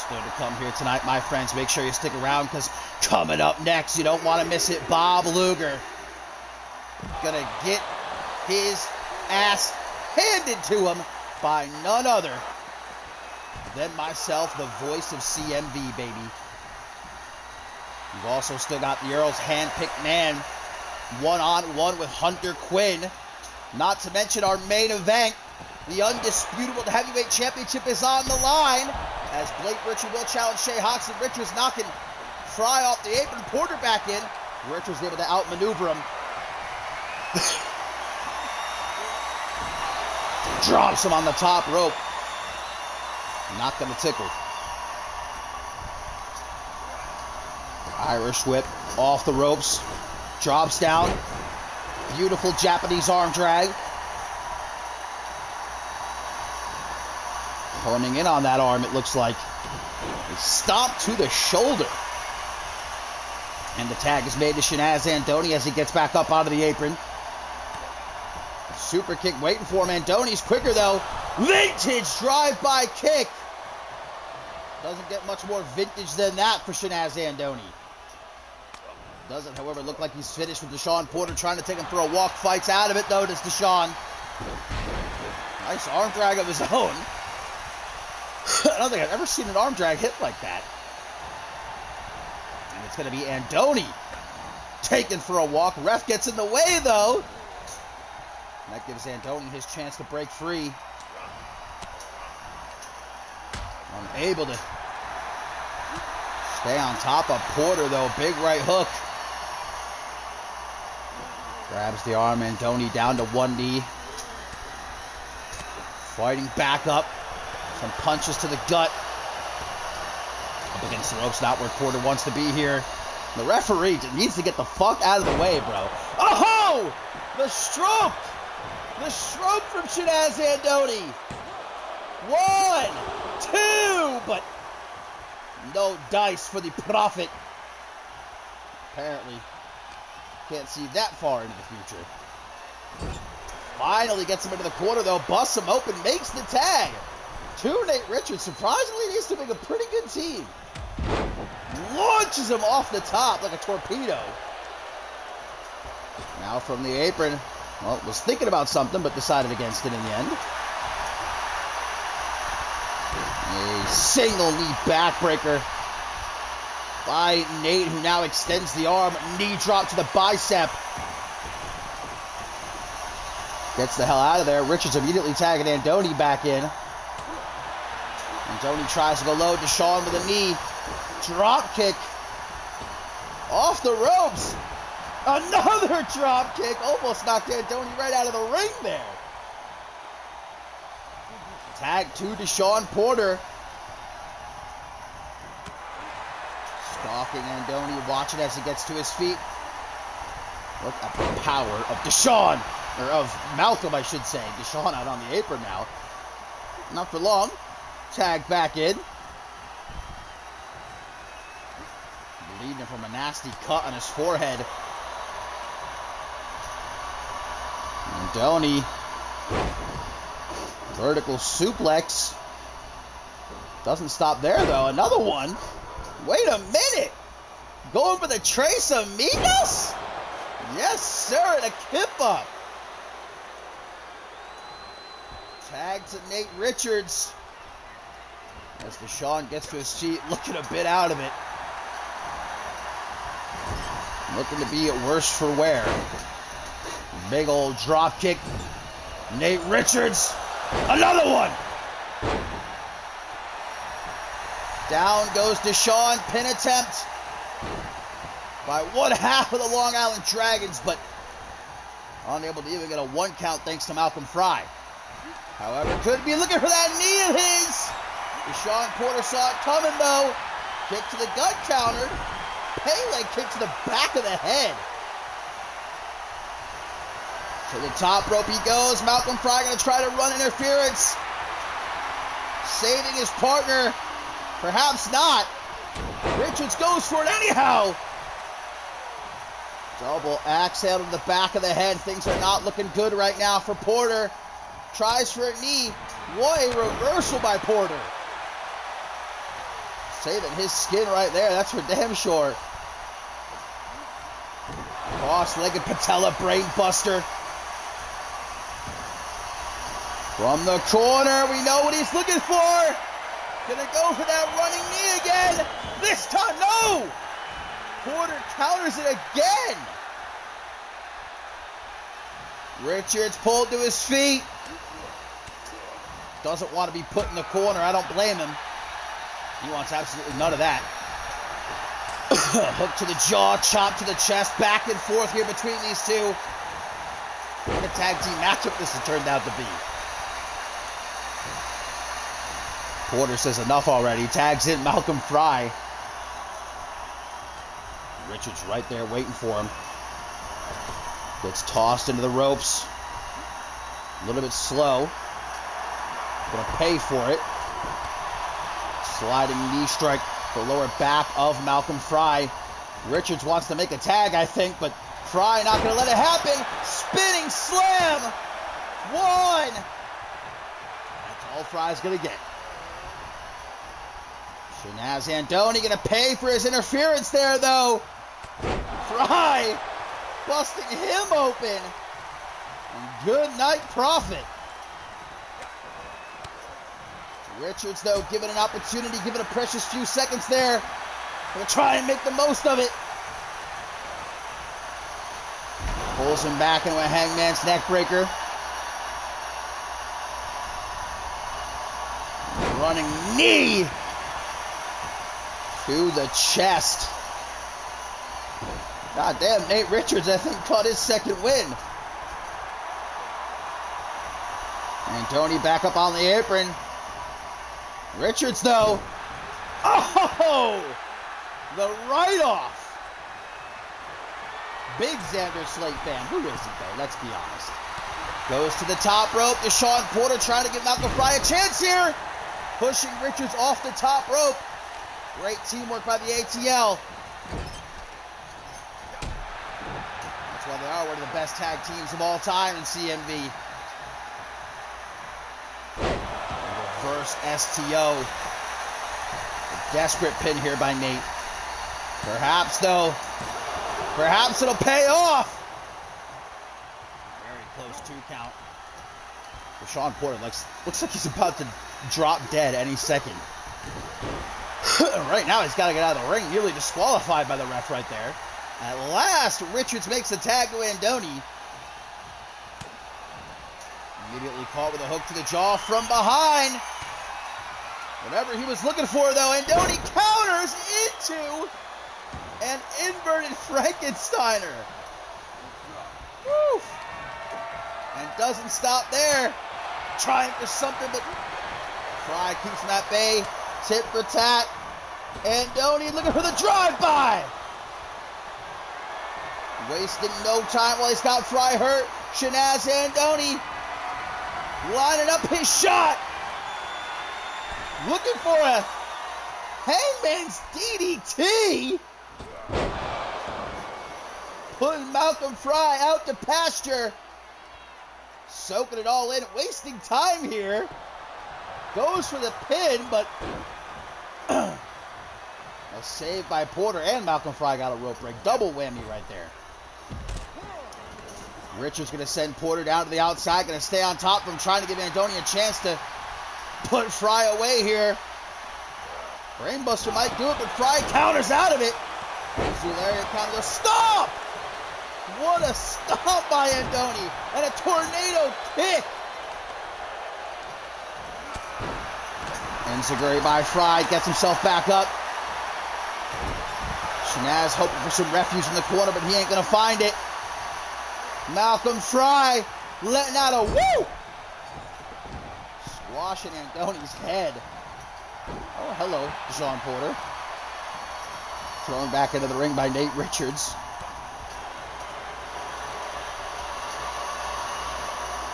Speaker 1: still to come here tonight, my friends. Make sure you stick around, because coming up next, you don't want to miss it. Bob Luger gonna get his ass handed to him by none other than myself, the voice of CMV, baby. You've also still got the Earl's hand-picked man, one-on-one with Hunter Quinn. Not to mention our main event, the Undisputed World Heavyweight Championship is on the line, as Blake Richard will challenge Shea Hoxton. Richards knocking Fry off the apron, Porter back in. Richards able to outmaneuver him. Drops him on the top rope. Not going to tickle. Irish whip off the ropes. Drops down. Beautiful Japanese arm drag. Honing in on that arm, it looks like. A stomp to the shoulder. And the tag is made to Shanaz Andoni as he gets back up out of the apron. Super kick waiting for him. Andoni's quicker though. Vintage drive-by kick. Doesn't get much more vintage than that for Shanaz Andoni. Doesn't, however, look like he's finished with Deshaun Porter trying to take him for a walk. Fights out of it though, does Deshaun. Nice arm drag of his own. I don't think I've ever seen an arm drag hit like that. And it's going to be Andoni taken for a walk. Ref gets in the way though. And that gives Andoni his chance to break free. Unable to stay on top of Porter though. Big right hook. Grabs the arm. Andoni down to one knee. Fighting back up. Some punches to the gut. Up against the ropes, not where Porter wants to be here. The referee needs to get the fuck out of the way, bro. Oh! The stroke! The stroke from Shanaz Andoni. 1, 2, but no dice for the Prophet. Apparently, can't see that far into the future. Finally gets him into the corner, though. Busts him open, makes the tag. To Nate Richards. Surprisingly, these two make a pretty good team. Launches him off the top like a torpedo. Now from the apron. Well, was thinking about something, but decided against it in the end. A single knee backbreaker by Nate, who now extends the arm. Knee drop to the bicep. Gets the hell out of there. Richards immediately tagging Andoni back in. Andoni tries to go low. Deshaun with a knee. Drop kick. Off the ropes. Another drop kick. Almost knocked Andoni right out of the ring there. Tag to Deshaun Porter. Stalking Andoni. Watching as he gets to his feet. Look at the power of Deshaun. Or of Malcolm, I should say. Deshaun out on the apron now. Not for long. Tag back in. Bleeding from a nasty cut on his forehead. Andoni. Vertical suplex. Doesn't stop there, though. Another one. Wait a minute. Going for the Tres Amigos? Yes, sir. And a kip up. Tag to Nate Richards. As Deshaun gets to his feet, looking a bit out of it. Looking to be worse for wear. Big old drop kick. Nate Richards. Another one. Down goes Deshaun. Pin attempt by one half of the Long Island Dragons, but unable to even get a 1 count thanks to Malcolm Fry. However, could be looking for that knee of his. Deshaun Porter saw it coming, though. Kick to the gut countered. Pele kick to the back of the head. To the top rope he goes. Malcolm Fry going to try to run interference. Saving his partner. Perhaps not. Richards goes for it anyhow. Double axe handle to the back of the head. Things are not looking good right now for Porter. Tries for a knee. What a reversal by Porter. Saving his skin right there, that's for damn sure. Cross-legged patella brain buster. From the corner, we know what he's looking for. Gonna go for that running knee again. This time, no! Porter counters it again. Richards pulled to his feet. Doesn't want to be put in the corner. I don't blame him. He wants absolutely none of that. Hook to the jaw, chop to the chest, back and forth here between these two. What a tag team matchup this has turned out to be. Porter says enough already. Tags in Malcolm Fry. Richards right there waiting for him. Gets tossed into the ropes. A little bit slow. Gonna pay for it. Sliding knee strike, the lower back of Malcolm Fry. Richards wants to make a tag, I think, but Fry not gonna let it happen. Spinning slam. One. That's all Fry's gonna get. Shanaz Andoni gonna pay for his interference there, though. Fry busting him open. And good night, Prophet. Richards, though, given an opportunity, given a precious few seconds there. Gonna try and make the most of it. Pulls him back into a hangman's neck breaker. Running knee to the chest. God damn, Nate Richards, I think, caught his second win. Andoni back up on the apron. Richards, though. Oh! The write-off. Big Xander Slate fan. Who isn't, though? Let's be honest. Goes to the top rope. Deshaun Porter trying to give Malcolm Fry a chance here. Pushing Richards off the top rope. Great teamwork by the ATL. That's why they are one of the best tag teams of all time in CMV. Reverse STO. A desperate pin here by Nate. Perhaps, though. Perhaps it'll pay off. Very close 2 count. Deshaun Porter looks like he's about to drop dead any second. Right now, he's got to get out of the ring. Nearly disqualified by the ref right there. At last, Richards makes the tag to Andoni. Immediately caught with a hook to the jaw from behind. Whatever he was looking for, though, Andoni counters into an inverted Frankensteiner. Woo! And doesn't stop there. Trying for something, but Fry keeps him at bay. Tit for tat. Andoni looking for the drive-by. Wasting no time while he's got Fry hurt. Shanaz Andoni lining up his shot. Looking for a Hangman's DDT. Putting Malcolm Fry out to pasture. Soaking it all in. Wasting time here. Goes for the pin, but a save by Porter, and Malcolm Fry got a rope break. Double whammy right there. Richards going to send Porter down to the outside. Going to stay on top of him, trying to give Andoni a chance to put Fry away here. Brainbuster might do it, but Fry counters out of it. Zularia counters. Stop! What a stomp by Andoni. And a tornado kick. Enziguri by Fry. Gets himself back up. Shanaz hoping for some refuge in the corner, but he ain't going to find it. Malcolm Fry letting out a woo! Squashing Andoni's head. Oh, hello, Deshaun Porter. Thrown back into the ring by Nate Richards.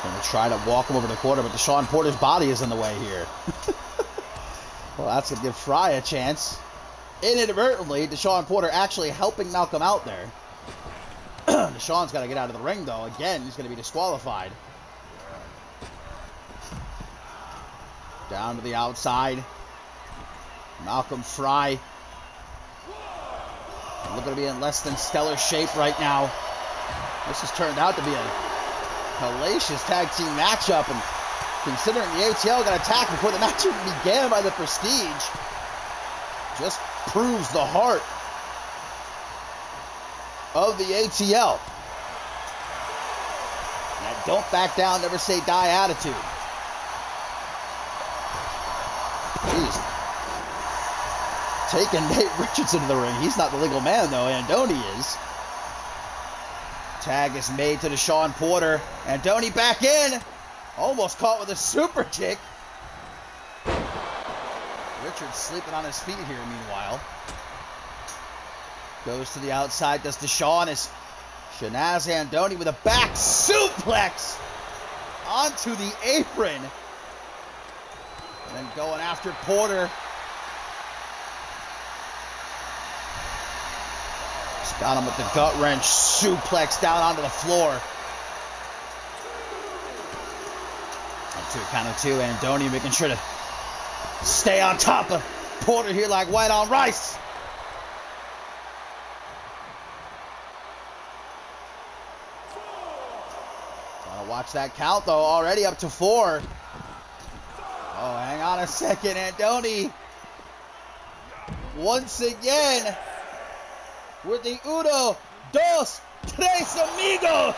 Speaker 1: Going to try to walk him over the corner, but Deshaun Porter's body is in the way here. Well, that's going to give Fry a chance. Inadvertently, Deshaun Porter actually helping Malcolm out there. Deshaun's got to get out of the ring, though. Again, he's going to be disqualified. Down to the outside. Malcolm Fry looking to be in less than stellar shape right now. This has turned out to be a hellacious tag team matchup, and considering the ATL got attacked before the match even began by the Prestige, just proves the heart of the ATL. That don't back down, never say die attitude. Jeez. Taking Nate Richardson to the ring. He's not the legal man, though. Andoni is. Tag is made to Deshaun Porter. Andoni back in. Almost caught with a super kick. Richards sleeping on his feet here, meanwhile. Goes to the outside. Does Deshaun as Shanaz Andoni with a back suplex onto the apron. And then going after Porter. Just got him with the gut wrench. Suplex down onto the floor. Up to a count of two. Andoni making sure to stay on top of Porter here like white on rice. Gotta watch that count, though. Already up to 4. Oh, hang on a second. Andoni once again with the uno, dos, tres amigos.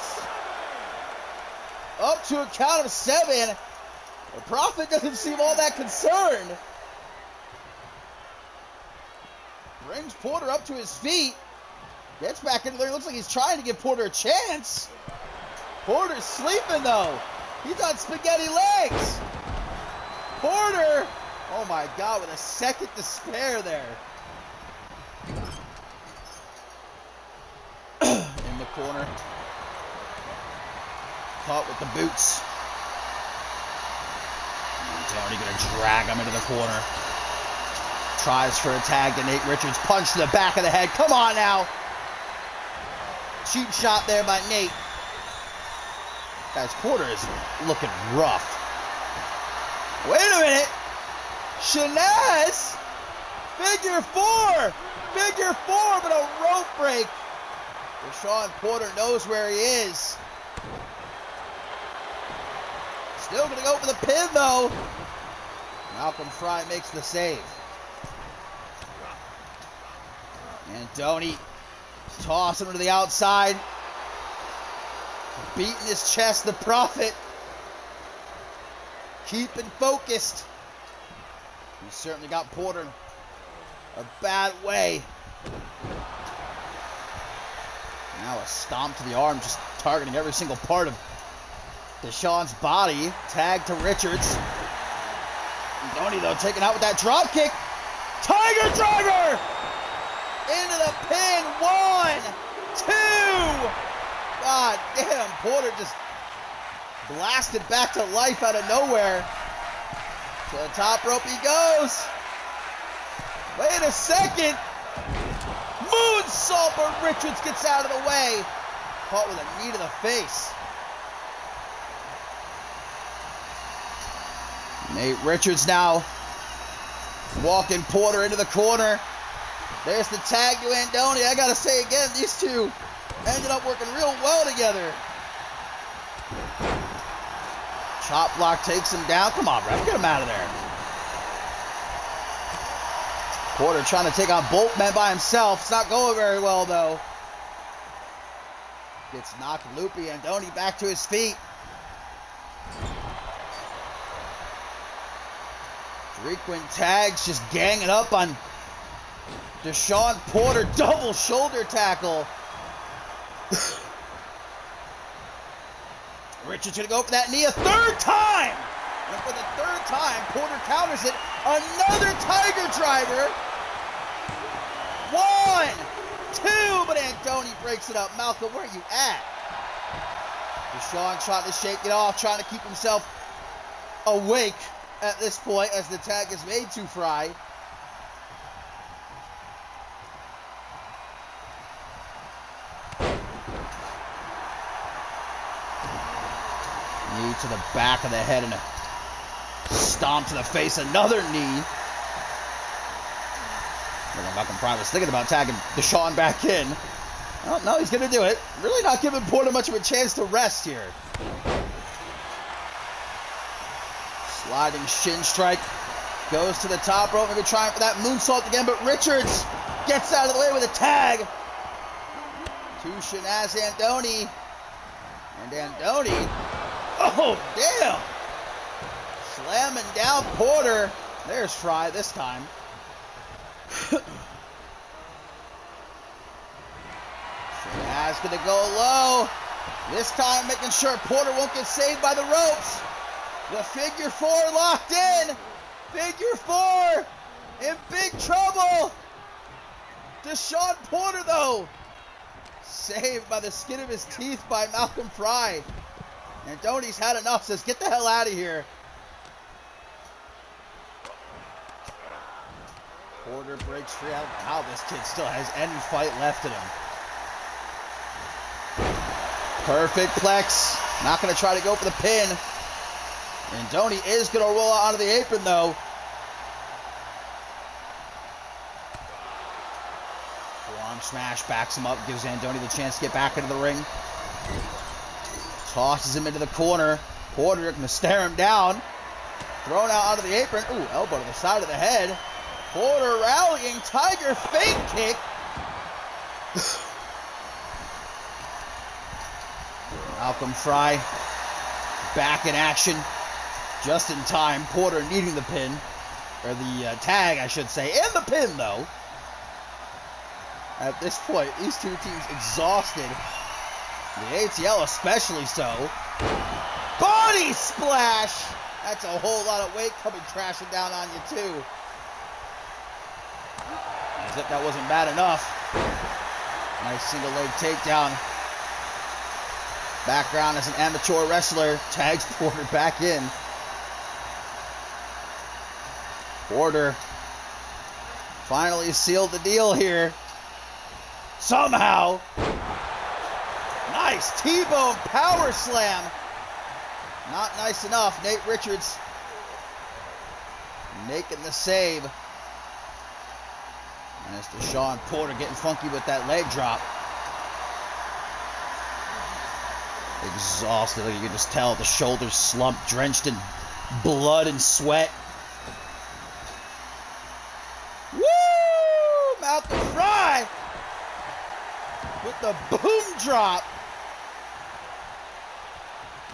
Speaker 1: Up to a count of 7. The Prophet doesn't seem all that concerned. Brings Porter up to his feet. Gets back into there. Looks like he's trying to give Porter a chance. Porter's sleeping, though. He's on spaghetti legs. Porter, oh my God, with a second to spare there. In the corner. Caught with the boots. Andoni gonna drag him into the corner. Tries for a tag to Nate Richards. Punch to the back of the head. Come on now. Cheap shot there by Nate. Guys, Porter is looking rough. Wait a minute. Shanaz. Figure 4. Figure 4, but a rope break. Deshaun Porter knows where he is. Still going to go for the pin, though. Malcolm Fry makes the save. Andoni tossing him to the outside. Beating his chest, the Prophet. Keeping focused. He certainly got Porter in a bad way. Now a stomp to the arm, just targeting every single part of Deshaun's body. Tag to Richards. Andoni, though, taken out with that drop kick. Tiger Driver! Into the pin. 1, 2. God damn, Porter just blasted back to life out of nowhere. To the top rope he goes. Wait a second. Moonsault, but Richards gets out of the way. Caught with a knee to the face. Nate Richards now walking Porter into the corner. There's the tag to Andoni. I gotta say again, these two ended up working real well together. Chop block takes him down. Come on, ref, get him out of there. Porter trying to take on both men by himself. It's not going very well, though. Gets knocked loopy. Andoni back to his feet. Frequent tags just ganging up on Deshaun Porter. Double shoulder tackle. Richards gonna go for that knee a third time. And for the third time, Porter counters it. Another Tiger Driver. 1, 2, but Andoni breaks it up. Malcolm, where are you at? Deshaun trying to shake it off, trying to keep himself awake at this point as the tag is made to Fry. Knee to the back of the head and a stomp to the face. Another knee. Malcolm Prime was thinking about tagging Deshaun back in. Oh, no, he's going to do it. Really not giving Porter much of a chance to rest here. Sliding shin strike. Goes to the top rope. Maybe trying for that moonsault again, but Richards gets out of the way with a tag. To Shanaz Andoni. And Andoni. Oh, damn. Slamming down Porter. There's Fry this time. Shanaz going to go low. This time making sure Porter won't get saved by the ropes. The figure four locked in. Figure four in big trouble. Deshaun Porter, though, saved by the skin of his teeth by Malcolm Fry. And Andoni's had enough, says, get the hell out of here. Porter breaks free. I don't know how this kid still has any fight left in him. Perfect plex. Not going to try to go for the pin. Andoni is going to roll out onto the apron, though. Forearm smash, backs him up, gives Andoni the chance to get back into the ring. Tosses him into the corner. Porter going to stare him down. Thrown out onto the apron. Ooh, elbow to the side of the head. Porter rallying, Tiger fake kick. Malcolm Fry back in action. Just in time. Porter needing the pin. Or the tag, I should say. And the pin, though. At this point, these two teams exhausted. The ATL especially so. Body splash! That's a whole lot of weight coming crashing down on you, too. As if that wasn't bad enough. Nice single leg takedown. Background as an amateur wrestler. Tags Porter back in. Porter finally sealed the deal here. Somehow. Nice T-bone power slam. Not nice enough. Nate Richards making the save. And it's Deshaun Porter getting funky with that leg drop. Exhausted. You can just tell the shoulders slumped, drenched in blood and sweat. Woo! Malcolm Fry with the boom drop.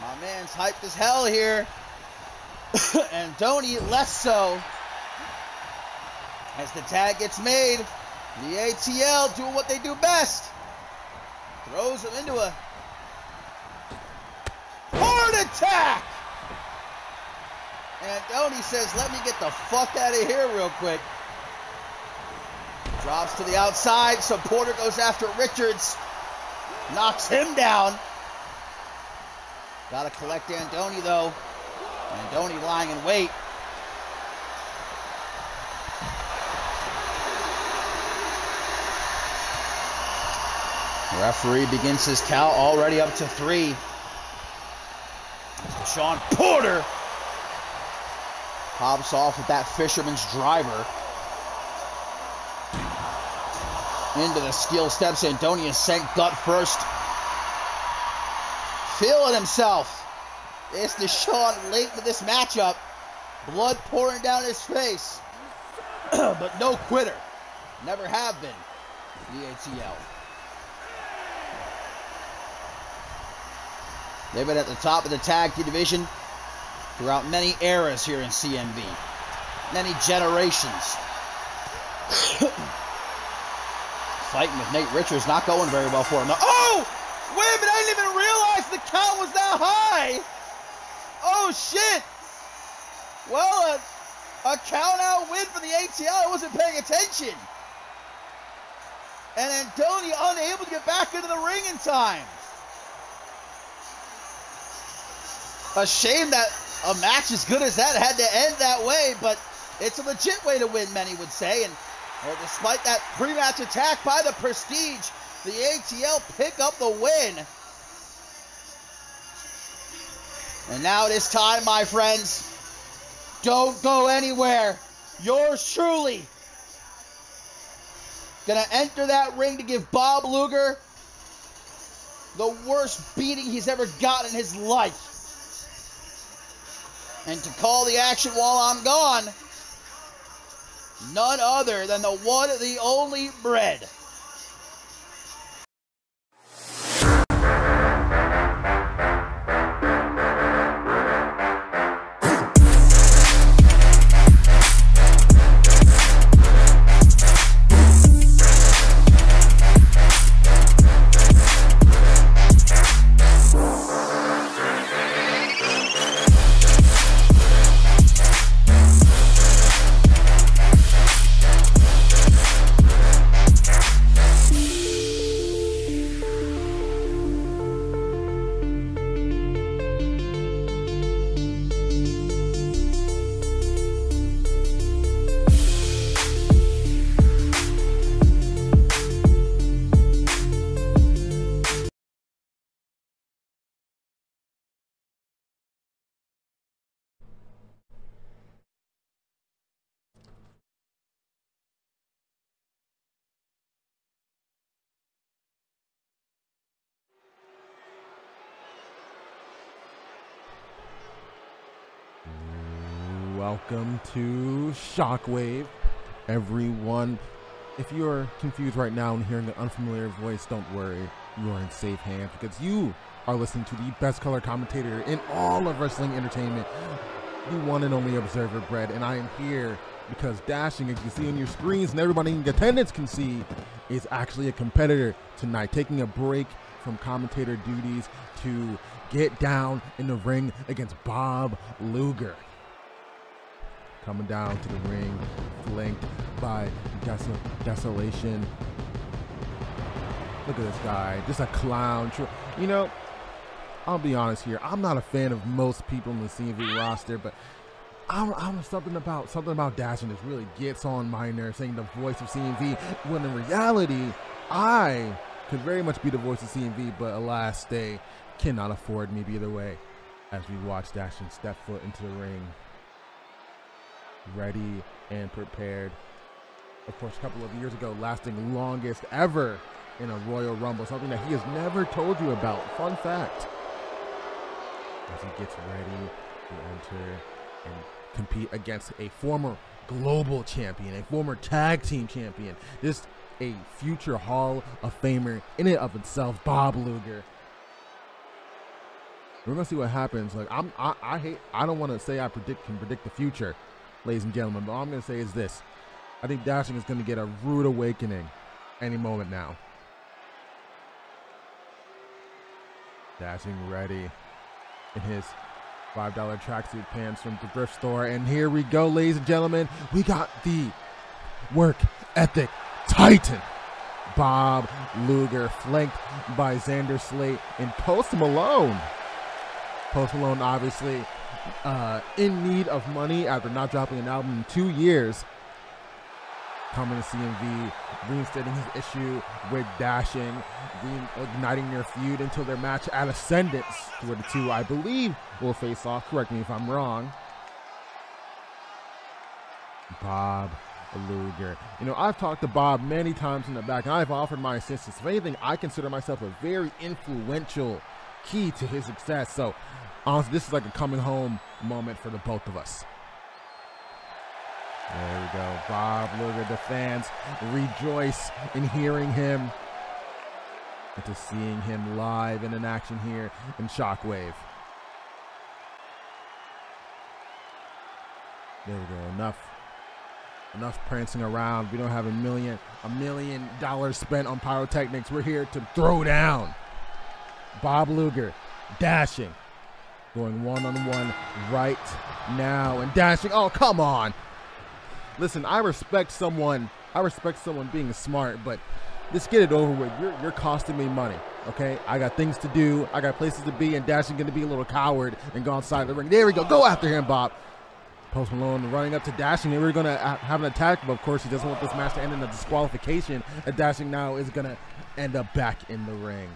Speaker 1: My man's hyped as hell here. And Andoni less so. As the tag gets made, the ATL doing what they do best. Throws him into a heart attack. And Andoni says, let me get the fuck out of here real quick. Drops to the outside, so Porter goes after Richards. Knocks him down. Gotta collect Andoni, though. Andoni lying in wait. The referee begins his count, already up to 3. Deshaun Porter pops off with that fisherman's driver. Into the steel steps. Andoni is sent gut first. Feeling himself. It's Deshaun late into this matchup. Blood pouring down his face. But no quitter. Never have been. The ATL. They've been at the top of the tag team division throughout many eras here in CMV. Many generations. Fighting with Nate Richards, not going very well for him. Oh! Wait a minute, I didn't even realize the count was that high! Oh, shit! Well, a count-out win for the ATL. I wasn't paying attention. And Andoni unable to get back into the ring in time. A shame that a match as good as that had to end that way, but it's a legit way to win, many would say. And despite that pre-match attack by the Prestige, the ATL pick up the win. And now it is time, my friends. Don't go anywhere. Yours truly gonna enter that ring to give Bob Luger the worst beating he's ever gotten in his life. And to call the action while I'm gone, none other than the one, the only Bread.
Speaker 2: Welcome to Shockwave, everyone. If you're confused right now and hearing an unfamiliar voice, don't worry. You are in safe hands because you are listening to the best color commentator in all of wrestling entertainment, the one and only Observer Bread. And I am here because Dashing, as you can see on your screens and everybody in attendance can see, is actually a competitor tonight, taking a break from commentator duties to get down in the ring against Bob Luger. Coming down to the ring, flanked by Desolation. Look at this guy, just a clown. You know, I'll be honest here. I'm not a fan of most people in the CMV roster, but I'm something about Dashing that really gets on my nerves, saying the voice of CMV, when in reality, I could very much be the voice of CMV, but alas, they cannot afford me either way. As we watch Dashing step foot into the ring, ready and prepared. Of course, a couple of years ago, lasting longest ever in a Royal Rumble, something that he has never told you about. Fun fact. As he gets ready to enter and compete against a former global champion, a former tag team champion, just a future Hall of Famer in and of itself, Bob Luger. We're gonna see what happens. Like I don't want to say I can predict the future, ladies and gentlemen, but all I'm going to say is this. I think Dashing is going to get a rude awakening any moment now. Dashing ready in his $5 tracksuit pants from the thrift store. And here we go, ladies and gentlemen. We got the work ethic titan, Bob Luger, flanked by Xander Slate and Post Malone. Post Malone, obviously, in need of money after not dropping an album in 2 years. Coming to CMV, reinstating his issue with Dashing, reigniting their feud until their match at Ascendance, where the two, I believe, will face off. Correct me if I'm wrong. Bob Luger. You know, I've talked to Bob many times in the back, and I've offered my assistance. If anything, I consider myself a very influential key to his success. So, honestly, this is like a coming home moment for the both of us. There we go. Bob Luger, the fans rejoice in hearing him and to seeing him live and in action here in Shockwave. There we go. Enough prancing around. We don't have $1 million spent on pyrotechnics. We're here to throw down. Bob Luger, Dashing, going one-on-one right now, and Dashing. Oh, come on. Listen, I respect someone being smart, but let's get it over with. You're costing me money, okay? I got things to do. I got places to be, and Dashing going to be a little coward and go outside the ring. There we go. Go after him, Bob. Post Malone running up to Dashing, and we're going to have an attack, but of course he doesn't want this match to end in a disqualification, and Dashing now is going to end up back in the ring.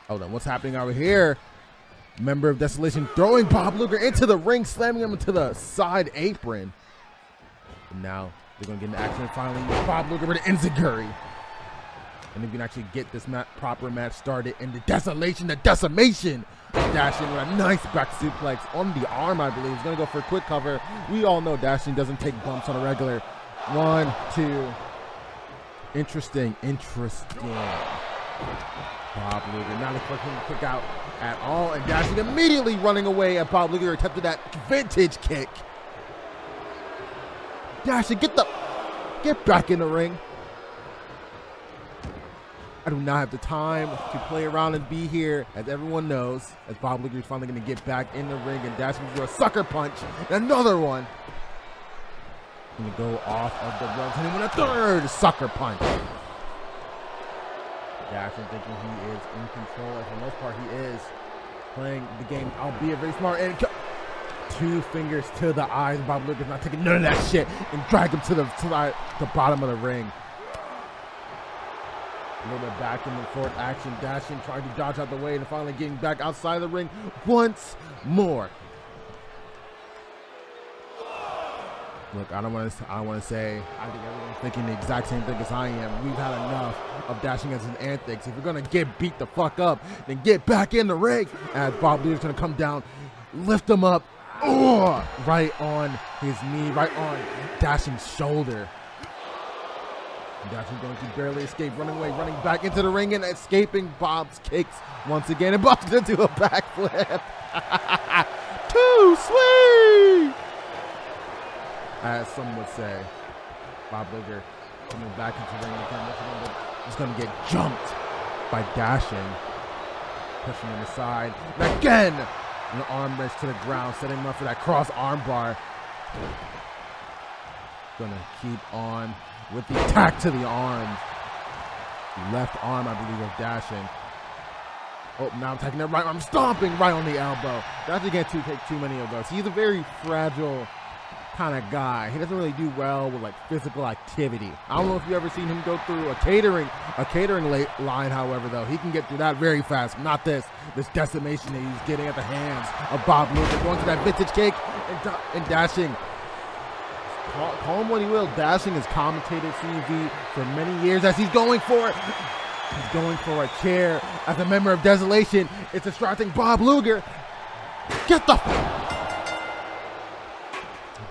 Speaker 2: Hold on, what's happening over here? Member of Desolation throwing Bob Luger into the ring, slamming him into the side apron. And now They're going to get into action. And finally, Bob Luger with an enziguri. And they can actually get this proper match started. And the desolation, the decimation. Dashing with a nice back suplex on the arm, I believe. He's going to go for a quick cover. We all know Dashing doesn't take bumps on a regular. 1, 2. Interesting. Bob Luger not expecting to kick out at all. And Dashing immediately running away at Bob Luger attempted that vintage kick. Dashing, get back in the ring. I do not have the time to play around and be here, as everyone knows, as Bob Luger is finally going to get back in the ring, and Dashing through a sucker punch, and another one. Going to go off of the ropes, and then with a third sucker punch. Dashing thinking he is in control, and for the most part he is playing the game, albeit very smart, and 2 fingers to the eyes. Bob Luger's not taking none of that shit, and drag him to the bottom of the ring. A little bit back and forth action. Dashing, trying to dodge out the way, and finally getting back outside the ring once more. Look, I don't want to say I think everyone's thinking the exact same thing as I am. We've had enough of Dashing as an antics. If you're gonna get beat the fuck up, then get back in the ring. As Bob Luger's gonna come down, lift him up, right on his knee, right on Dashing's shoulder. Dashing going to barely escape, running away, running back into the ring, and escaping Bob's kicks once again. And Bob's going to do a backflip. Too sweet! As some would say. Bob Luger coming back into the ring again. He's going to get jumped by Dashing. Pushing him aside. And again, an arm wrench to the ground, setting him up for that cross arm bar. Going to keep on with the attack to the arms. Left arm, I believe, of Dashing. Oh, now I'm taking that right arm, stomping right on the elbow. Dashing can't take too many of those. He's a very fragile kind of guy. He doesn't really do well with like physical activity. I don't know if you've ever seen him go through a catering line, however, though. He can get through that very fast. Not this decimation that he's getting at the hands of Bob Luger. Going to that vintage kick and Dashing. Call him what he will. Dashing has commentated CMV for many years as he's going for it. He's going for a chair as a member of Desolation. It's distracting Bob Luger. Get the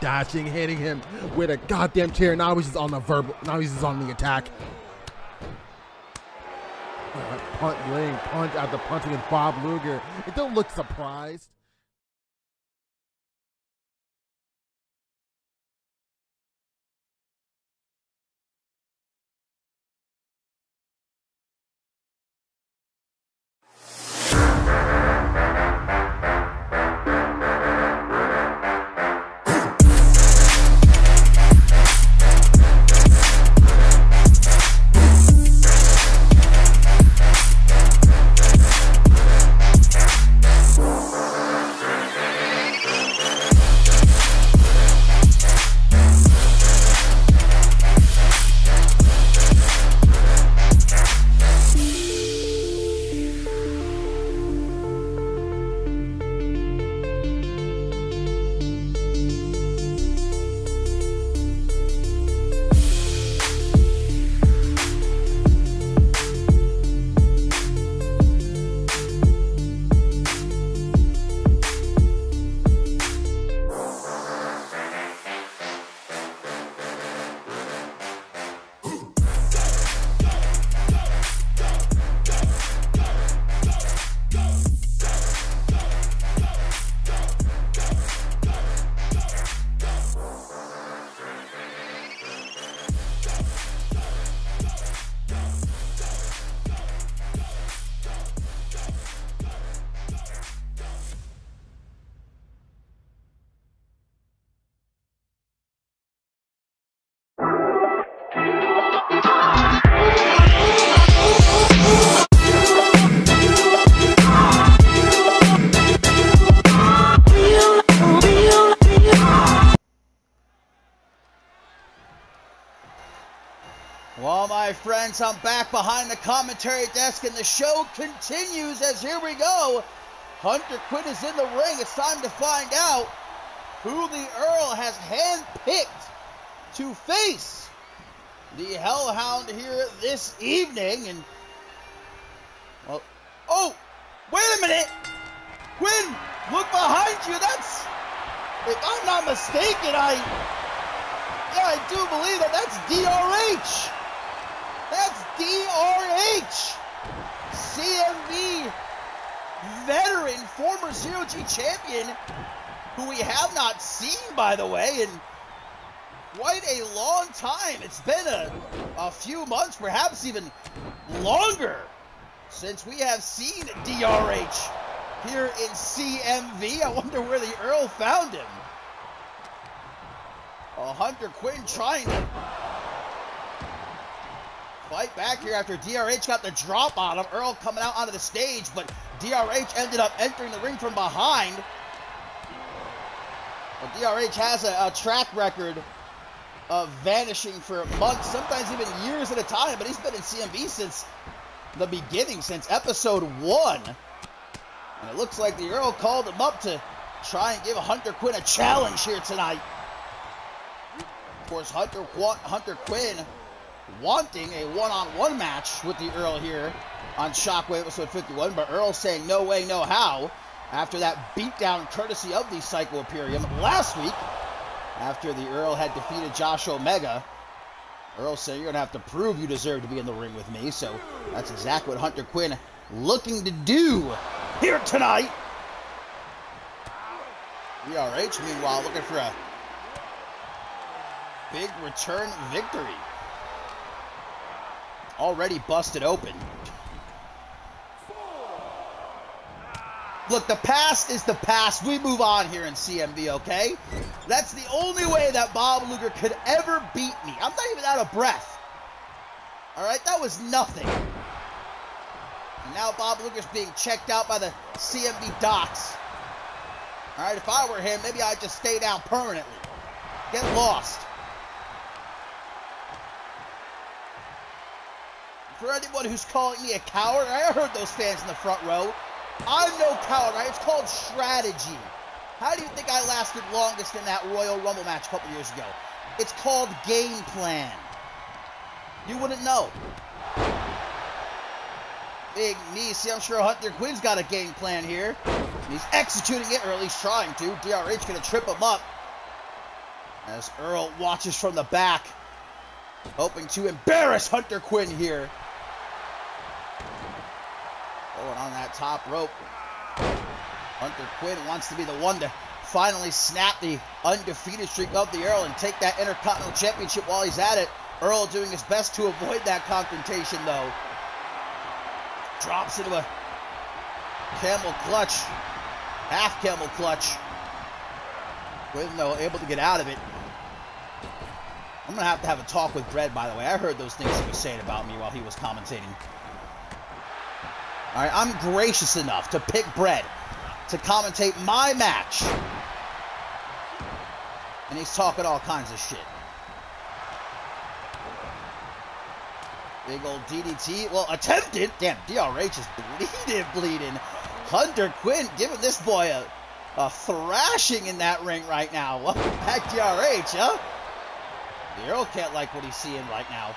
Speaker 2: Dashing hitting him with a goddamn chair. Now he's just on the now he's just on the attack. Laying punch after punching at Bob Luger. It don't look surprised.
Speaker 1: Well, my friends, I'm back behind the commentary desk, and the show continues as here we go. Hunter Quinn is in the ring. It's time to find out who the Earl has handpicked to face the Hellhound here this evening. And, well, oh, wait a minute. Quinn, look behind you. That's, if I'm not mistaken, I do believe that's DRH. That's DRH. CMV veteran, former Zero-G champion, who we have not seen, by the way, in quite a long time. It's been a few months, perhaps even longer, since we have seen DRH here in CMV. I wonder where the Earl found him. Hunter Quinn trying to fight back here after DRH got the drop on him. Earl coming out onto the stage, but DRH ended up entering the ring from behind. Well, DRH has a track record of vanishing for months, sometimes even years at a time, but he's been in CMV since the beginning, since episode 1. And it looks like the Earl called him up to try and give Hunter Quinn a challenge here tonight. Of course, Hunter Quinn wanting a one-on-one match with the Earl here on Shockwave episode 51, but Earl saying no way, no how, after that beatdown courtesy of the Psycho Imperium last week, after the Earl had defeated Josh Omega. Earl saying, you're going to have to prove you deserve to be in the ring with me. So that's exactly what Hunter Quinn looking to do here tonight. DRH, meanwhile, looking for a big return victory. Already busted open. Look, the past is the past. We move on here in CMV, okay? That's the only way that Bob Luger could ever beat me. I'm not even out of breath. All right, that was nothing. And now Bob Luger's being checked out by the CMV docs. All right, if I were him, maybe I'd just stay down permanently. Get lost. For anyone who's calling me a coward, I heard those fans in the front row. I'm no coward, right? It's called strategy. How do you think I lasted longest in that Royal Rumble match a couple years ago? It's called game plan. You wouldn't know. Big knee. See, I'm sure Hunter Quinn's got a game plan here. And he's executing it, or at least trying to. DRH going to trip him up. As Earl watches from the back, hoping to embarrass Hunter Quinn here. Going on that top rope. Hunter Quinn wants to be the one to finally snap the undefeated streak of the Earl and take that Intercontinental Championship while he's at it. Earl doing his best to avoid that confrontation, though. Drops into a camel clutch. Half camel clutch. Quinn, though, able to get out of it. I'm going to have a talk with Brett, by the way. I heard those things he was saying about me while he was commentating. All right, I'm gracious enough to pick Brett to commentate my match. And he's talking all kinds of shit. Big old DDT. Well, attempted. Damn, DRH is bleeding. Hunter Quinn giving this boy a thrashing in that ring right now. Welcome back, DRH, huh? The Earl can't like what he's seeing right now.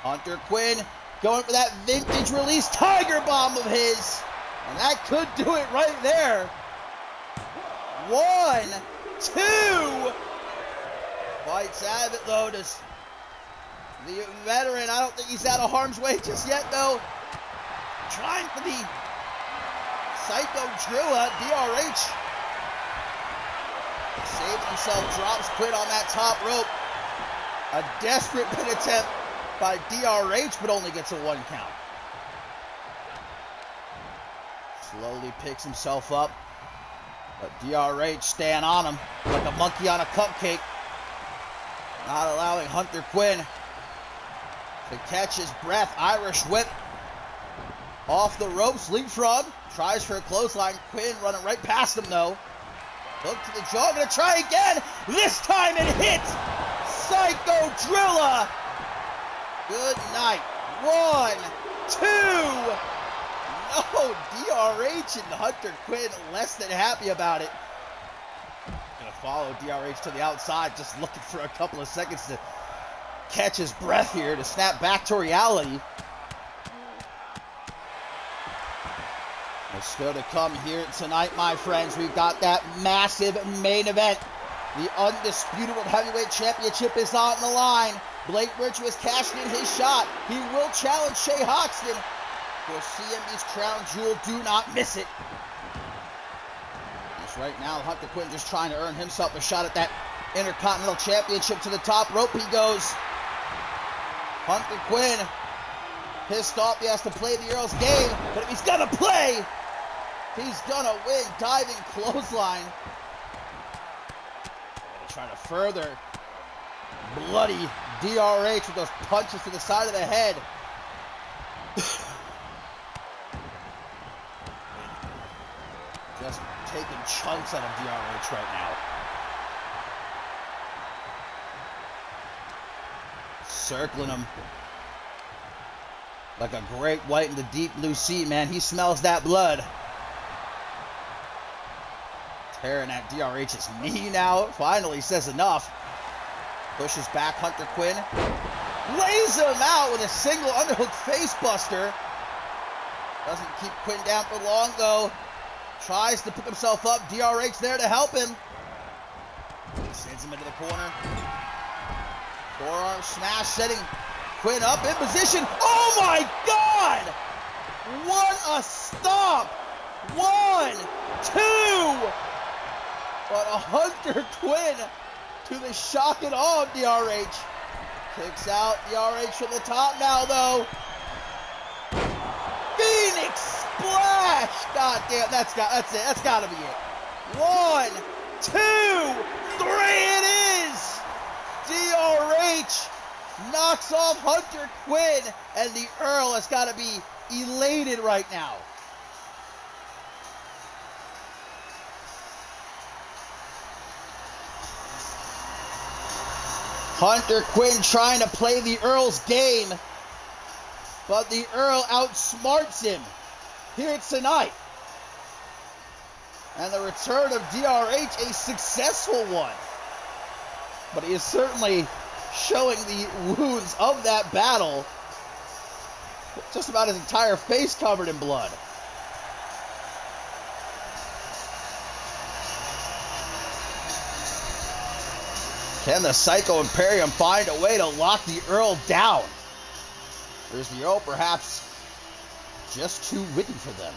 Speaker 1: Hunter Quinn going for that vintage release Tiger Bomb of his. And that could do it right there. 1, 2. Fights out of it, though. Does the veteran, I don't think he's out of harm's way just yet, though. Trying for the Psycho Drilla. DRH saving himself, drops Quinn on that top rope. A desperate pin attempt by DRH, but only gets a 1 count. Slowly picks himself up, but DRH staying on him like a monkey on a cupcake. Not allowing Hunter Quinn to catch his breath. Irish whip off the ropes, leapfrog. Tries for a clothesline. Quinn running right past him, though. Hook to the jaw, gonna try again. This time it hits. Psycho Drilla. Good night. 1, 2. No, DRH and Hunter Quinn less than happy about it. Gonna follow DRH to the outside, just looking for a couple of seconds to catch his breath here, to snap back to reality. There's still to come here tonight, my friends. We've got that massive main event. The Undisputed World Heavyweight Championship is on the line. Blake Virtuous cashing in his shot. He will challenge Shea Hoxton for CMV's crown jewel. Do not miss it. Just right now, Hunter Quinn just trying to earn himself a shot at that Intercontinental Championship. To the top rope he goes. Hunter Quinn pissed off. He has to play the Earl's game, but if he's gonna play, he's gonna win. Diving clothesline. Gonna try to further bloody DRH with those punches to the side of the head. Just taking chunks out of DRH right now. Circling him like a great white in the deep blue sea, man. He smells that blood. Tearing at DRH's knee now. Finally says enough. Pushes back Hunter Quinn. Lays him out with a single underhook facebuster. Doesn't keep Quinn down for long, though. Tries to pick himself up. DRH there to help him. Sends him into the corner. Forearm smash, setting Quinn up in position. Oh my God! What a stop! 1, 2! But a Hunter Quinn, to the shock and awe of DRH. Kicks out DRH from the top now, though. Phoenix splash! God damn, that's it. That's gotta be it. 1, 2, 3 it is! DRH knocks off Hunter Quinn, and the Earl has got to be elated right now. Hunter Quinn trying to play the Earl's game, but the Earl outsmarts him here tonight. And the return of DRH, a successful one. But he is certainly showing the wounds of that battle. Just about his entire face covered in blood. Can the Psycho Imperium find a way to lock the Earl down? Or is the Earl perhaps just too witty for them?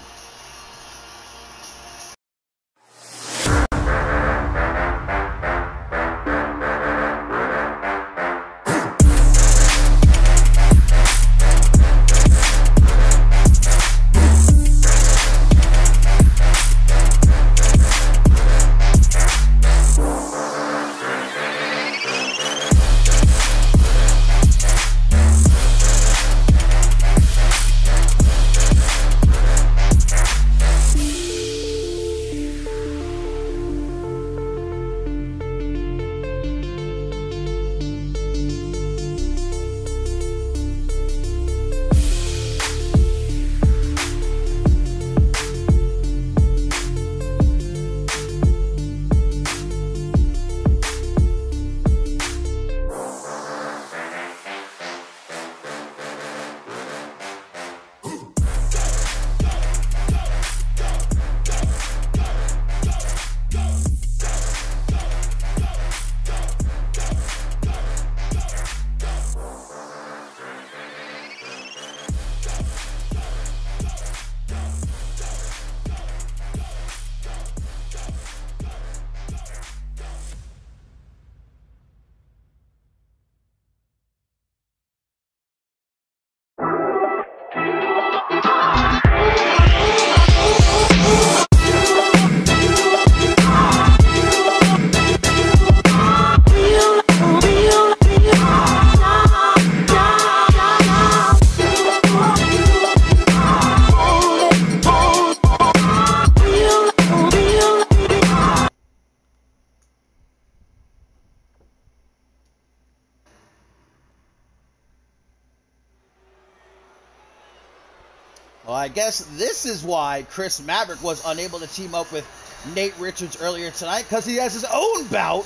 Speaker 1: Well, I guess this is why Chris Maverick was unable to team up with Nate Richards earlier tonight because he has his own bout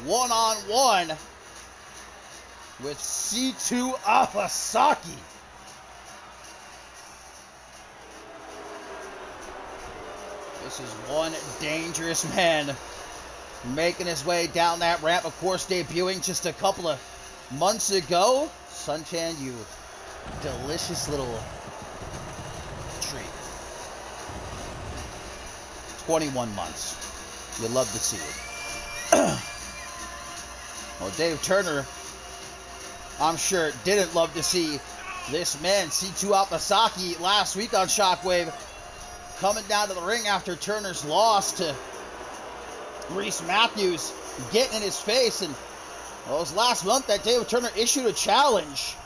Speaker 1: one-on-one with C2 Afasaki. This is one dangerous man making his way down that ramp. Of course, debuting just a couple of months ago. Suntan, you delicious little treat. 21 months. You love to see it. Well, Dave Turner, I'm sure, didn't love to see this man, C2 Afasaki, last week on Shockwave, coming down to the ring after Turner's loss to Reese Matthews, getting in his face. And well, it was last month that Dave Turner issued a challenge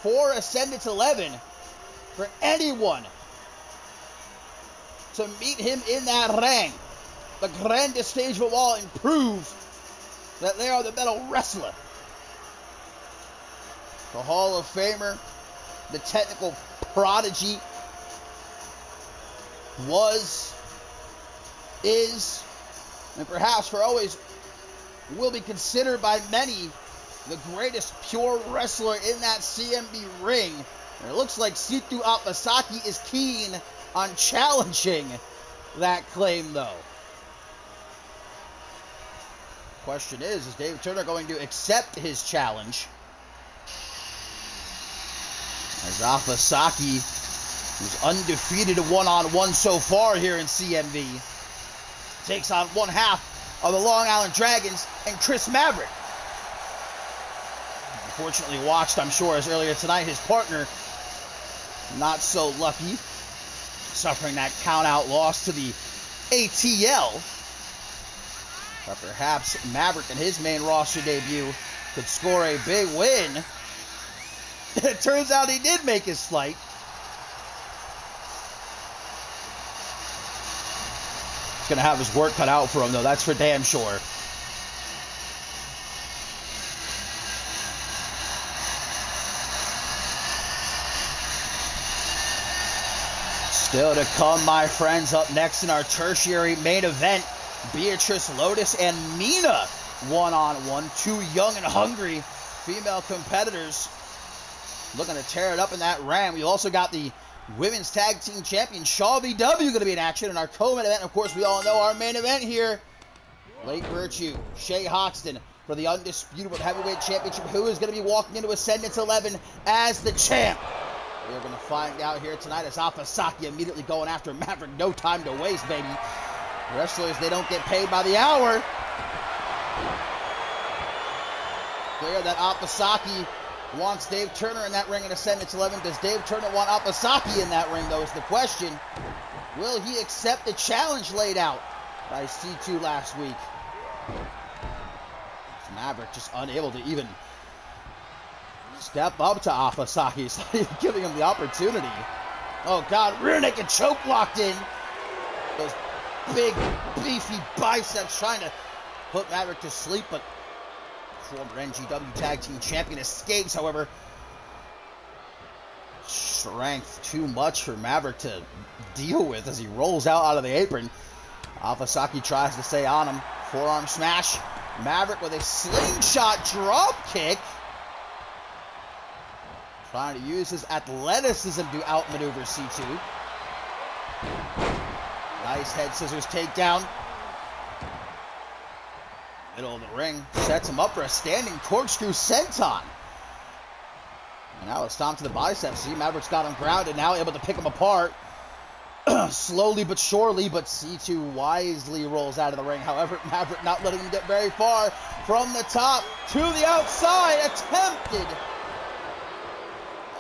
Speaker 1: for Ascendance 11 for anyone to meet him in that ring, the grandest stage of all, and prove that they are the metal wrestler. The Hall of Famer, the technical prodigy, was, is, and perhaps for always will be considered by many the greatest pure wrestler in that CMV ring. And it looks like C2 Afasaki is keen on challenging that claim, though. Question is Dave Turner going to accept his challenge? As Afasaki, who's undefeated one-on-one so far here in CMV, takes on one half of the Long Island Dragons and Chris Maverick. Unfortunately watched, I'm sure, as earlier tonight, his partner, not so lucky, suffering that count-out loss to the ATL. But perhaps Maverick in his main roster debut could score a big win. It turns out he did make his flight. He's going to have his work cut out for him, though. That's for damn sure. Still to come, my friends. Up next in our tertiary main event, Beatrice Lotus and Mina one-on-one. Two young and hungry female competitors looking to tear it up in that ring. We also got the Women's Tag Team Champion Shaw VW going to be in action in our co-main event. Of course, we all know our main event here. Lake Virtue, Shay Hoxton for the Undisputed Heavyweight Championship, who is going to be walking into Ascendance 11 as the champ. We're going to find out here tonight as Afasaki immediately going after Maverick. No time to waste, baby. Wrestlers, they don't get paid by the hour. Clear that Afasaki wants Dave Turner in that ring in Ascendance 11. Does Dave Turner want Afasaki in that ring, though, is the question. Will he accept the challenge laid out by C2 last week? Maverick just unable to even step up to Afasaki. He's not even giving him the opportunity. Oh, God, rear naked choke locked in. Those big, beefy biceps trying to put Maverick to sleep, but former NGW Tag Team Champion escapes. However, strength too much for Maverick to deal with as he rolls out of the apron. Afasaki tries to stay on him. Forearm smash. Maverick with a slingshot drop kick. Trying to use his athleticism to outmaneuver C2. Nice head scissors takedown. Middle of the ring. Sets him up for a standing corkscrew senton. And now it's stomp to the biceps. See, Maverick's got him grounded now, able to pick him apart. Slowly but surely, but C2 wisely rolls out of the ring. However, Maverick not letting him get very far. From the top to the outside. Attempted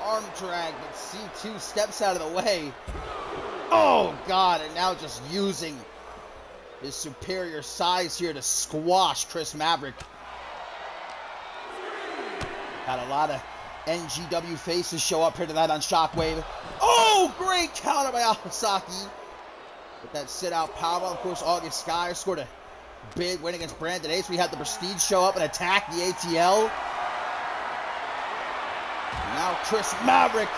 Speaker 1: arm drag, but C2 steps out of the way. Oh, God, and now just using his superior size here to squash Chris Maverick. Had a lot of NGW faces show up here tonight on Shockwave. Oh, great counter by Afasaki. With that sit-out powerbomb. Of course, August Sky scored a big win against Brandon Ace. We had the Prestige show up and attack the ATL. Now Chris Maverick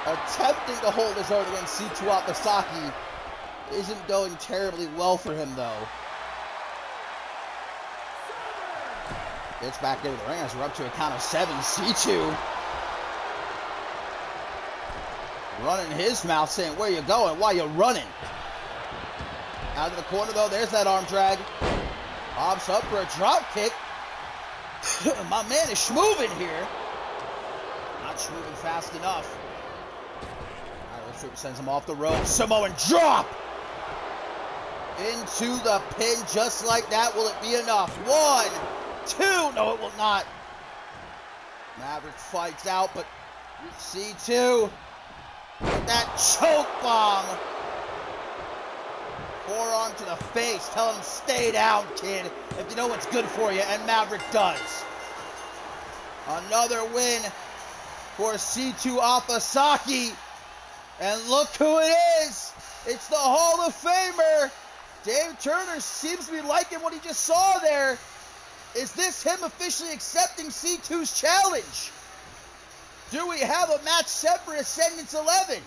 Speaker 1: attempting to hold his own against C2 Afasaki. isn't going terribly well for him, though. Gets back into the ring as we're up to a count of 7. C2 running his mouth, saying, "Where you going? Why you running?" Out of the corner, though, there's that arm drag. Hops up for a drop kick. My man is schmoving here. Not schmoving fast enough. All right, sends him off the rope. Samoan drop! Into the pin just like that. Will it be enough? 1, 2. No, it will not. Maverick fights out, but C2 with that choke bomb. Forearm to the face, telling him, "Stay down, kid, if you know what's good for you," and Maverick does. Another win for C2 Afasaki. And look who it is. It's the Hall of Famer. Dave Turner seems to be liking what he just saw there. Is this him officially accepting C2's challenge? Do we have a match set for Ascendance 11?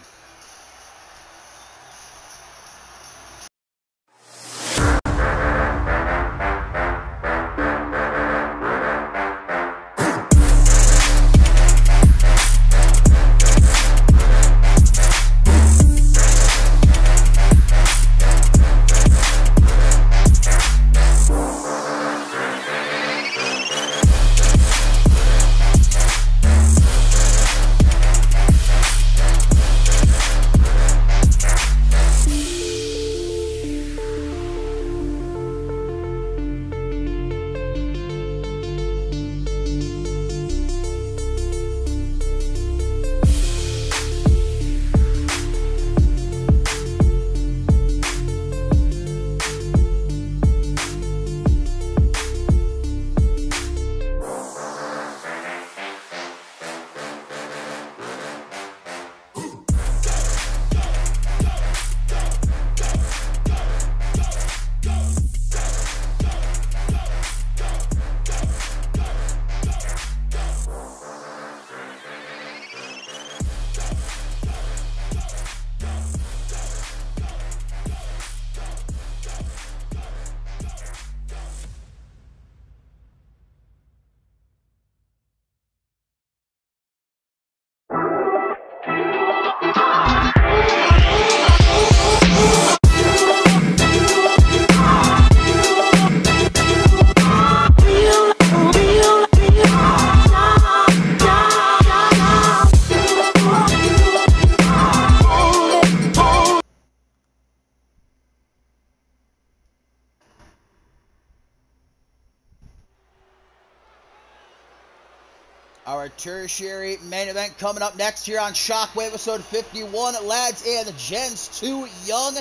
Speaker 1: Our tertiary main event coming up next here on Shockwave episode 51. Lads and gents, 2 young,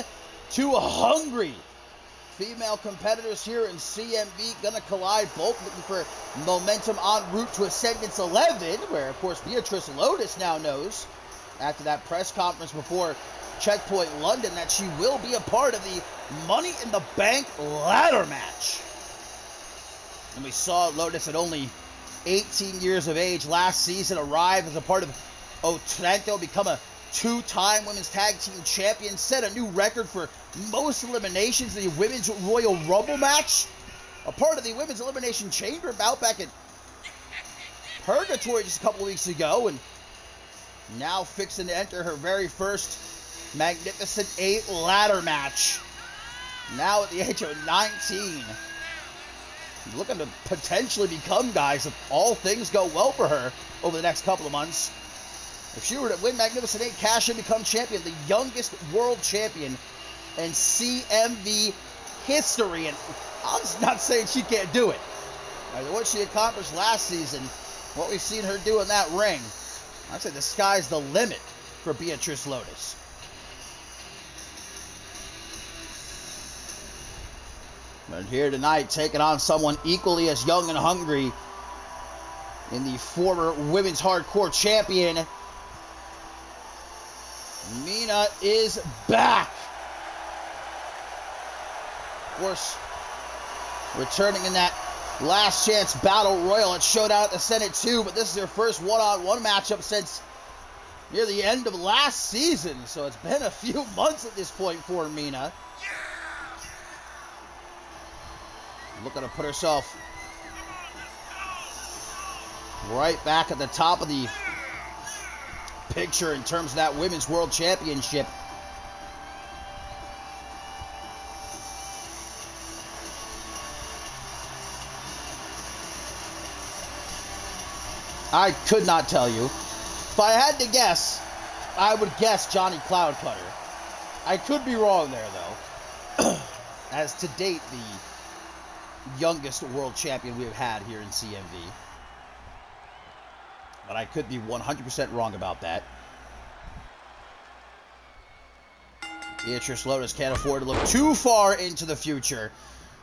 Speaker 1: 2 hungry female competitors here in CMV gonna collide, both looking for momentum en route to Ascendance 11, where of course Beatrice Lotus now knows after that press conference before Checkpoint London that she will be a part of the Money in the Bank ladder match. And we saw Lotus at only 18 years of age last season arrive as a part of Otranto, become a 2-time women's tag team champion, set a new record for most eliminations in the Women's Royal Rumble match, a part of the Women's Elimination Chamber bout back in Purgatory just a couple weeks ago, and now fixing to enter her very first Magnificent 8 ladder match, now at the age of 19. Looking to potentially become, guys, if all things go well for her over the next couple of months. If she were to win Magnificent 8, cash in, become champion, the youngest world champion in CMV history. And I'm not saying she can't do it. After what she accomplished last season, what we've seen her do in that ring, I'd say the sky's the limit for Beatrice Lotus. But here tonight, taking on someone equally as young and hungry in the former women's hardcore champion. Mina is back. Of course, returning in that last chance battle royal at Showdown at the Senate 2, but this is their first one-on-one matchup since near the end of last season, so it's been a few months at this point for Mina. Looking to put herself right back at the top of the picture in terms of that Women's World Championship. I could not tell you. If I had to guess, I would guess Johnny Cloudcutter. I could be wrong there, though. As to date, the youngest world champion we've had here in CMV. But I could be 100% wrong about that. Beatrice Lotus can't afford to look too far into the future.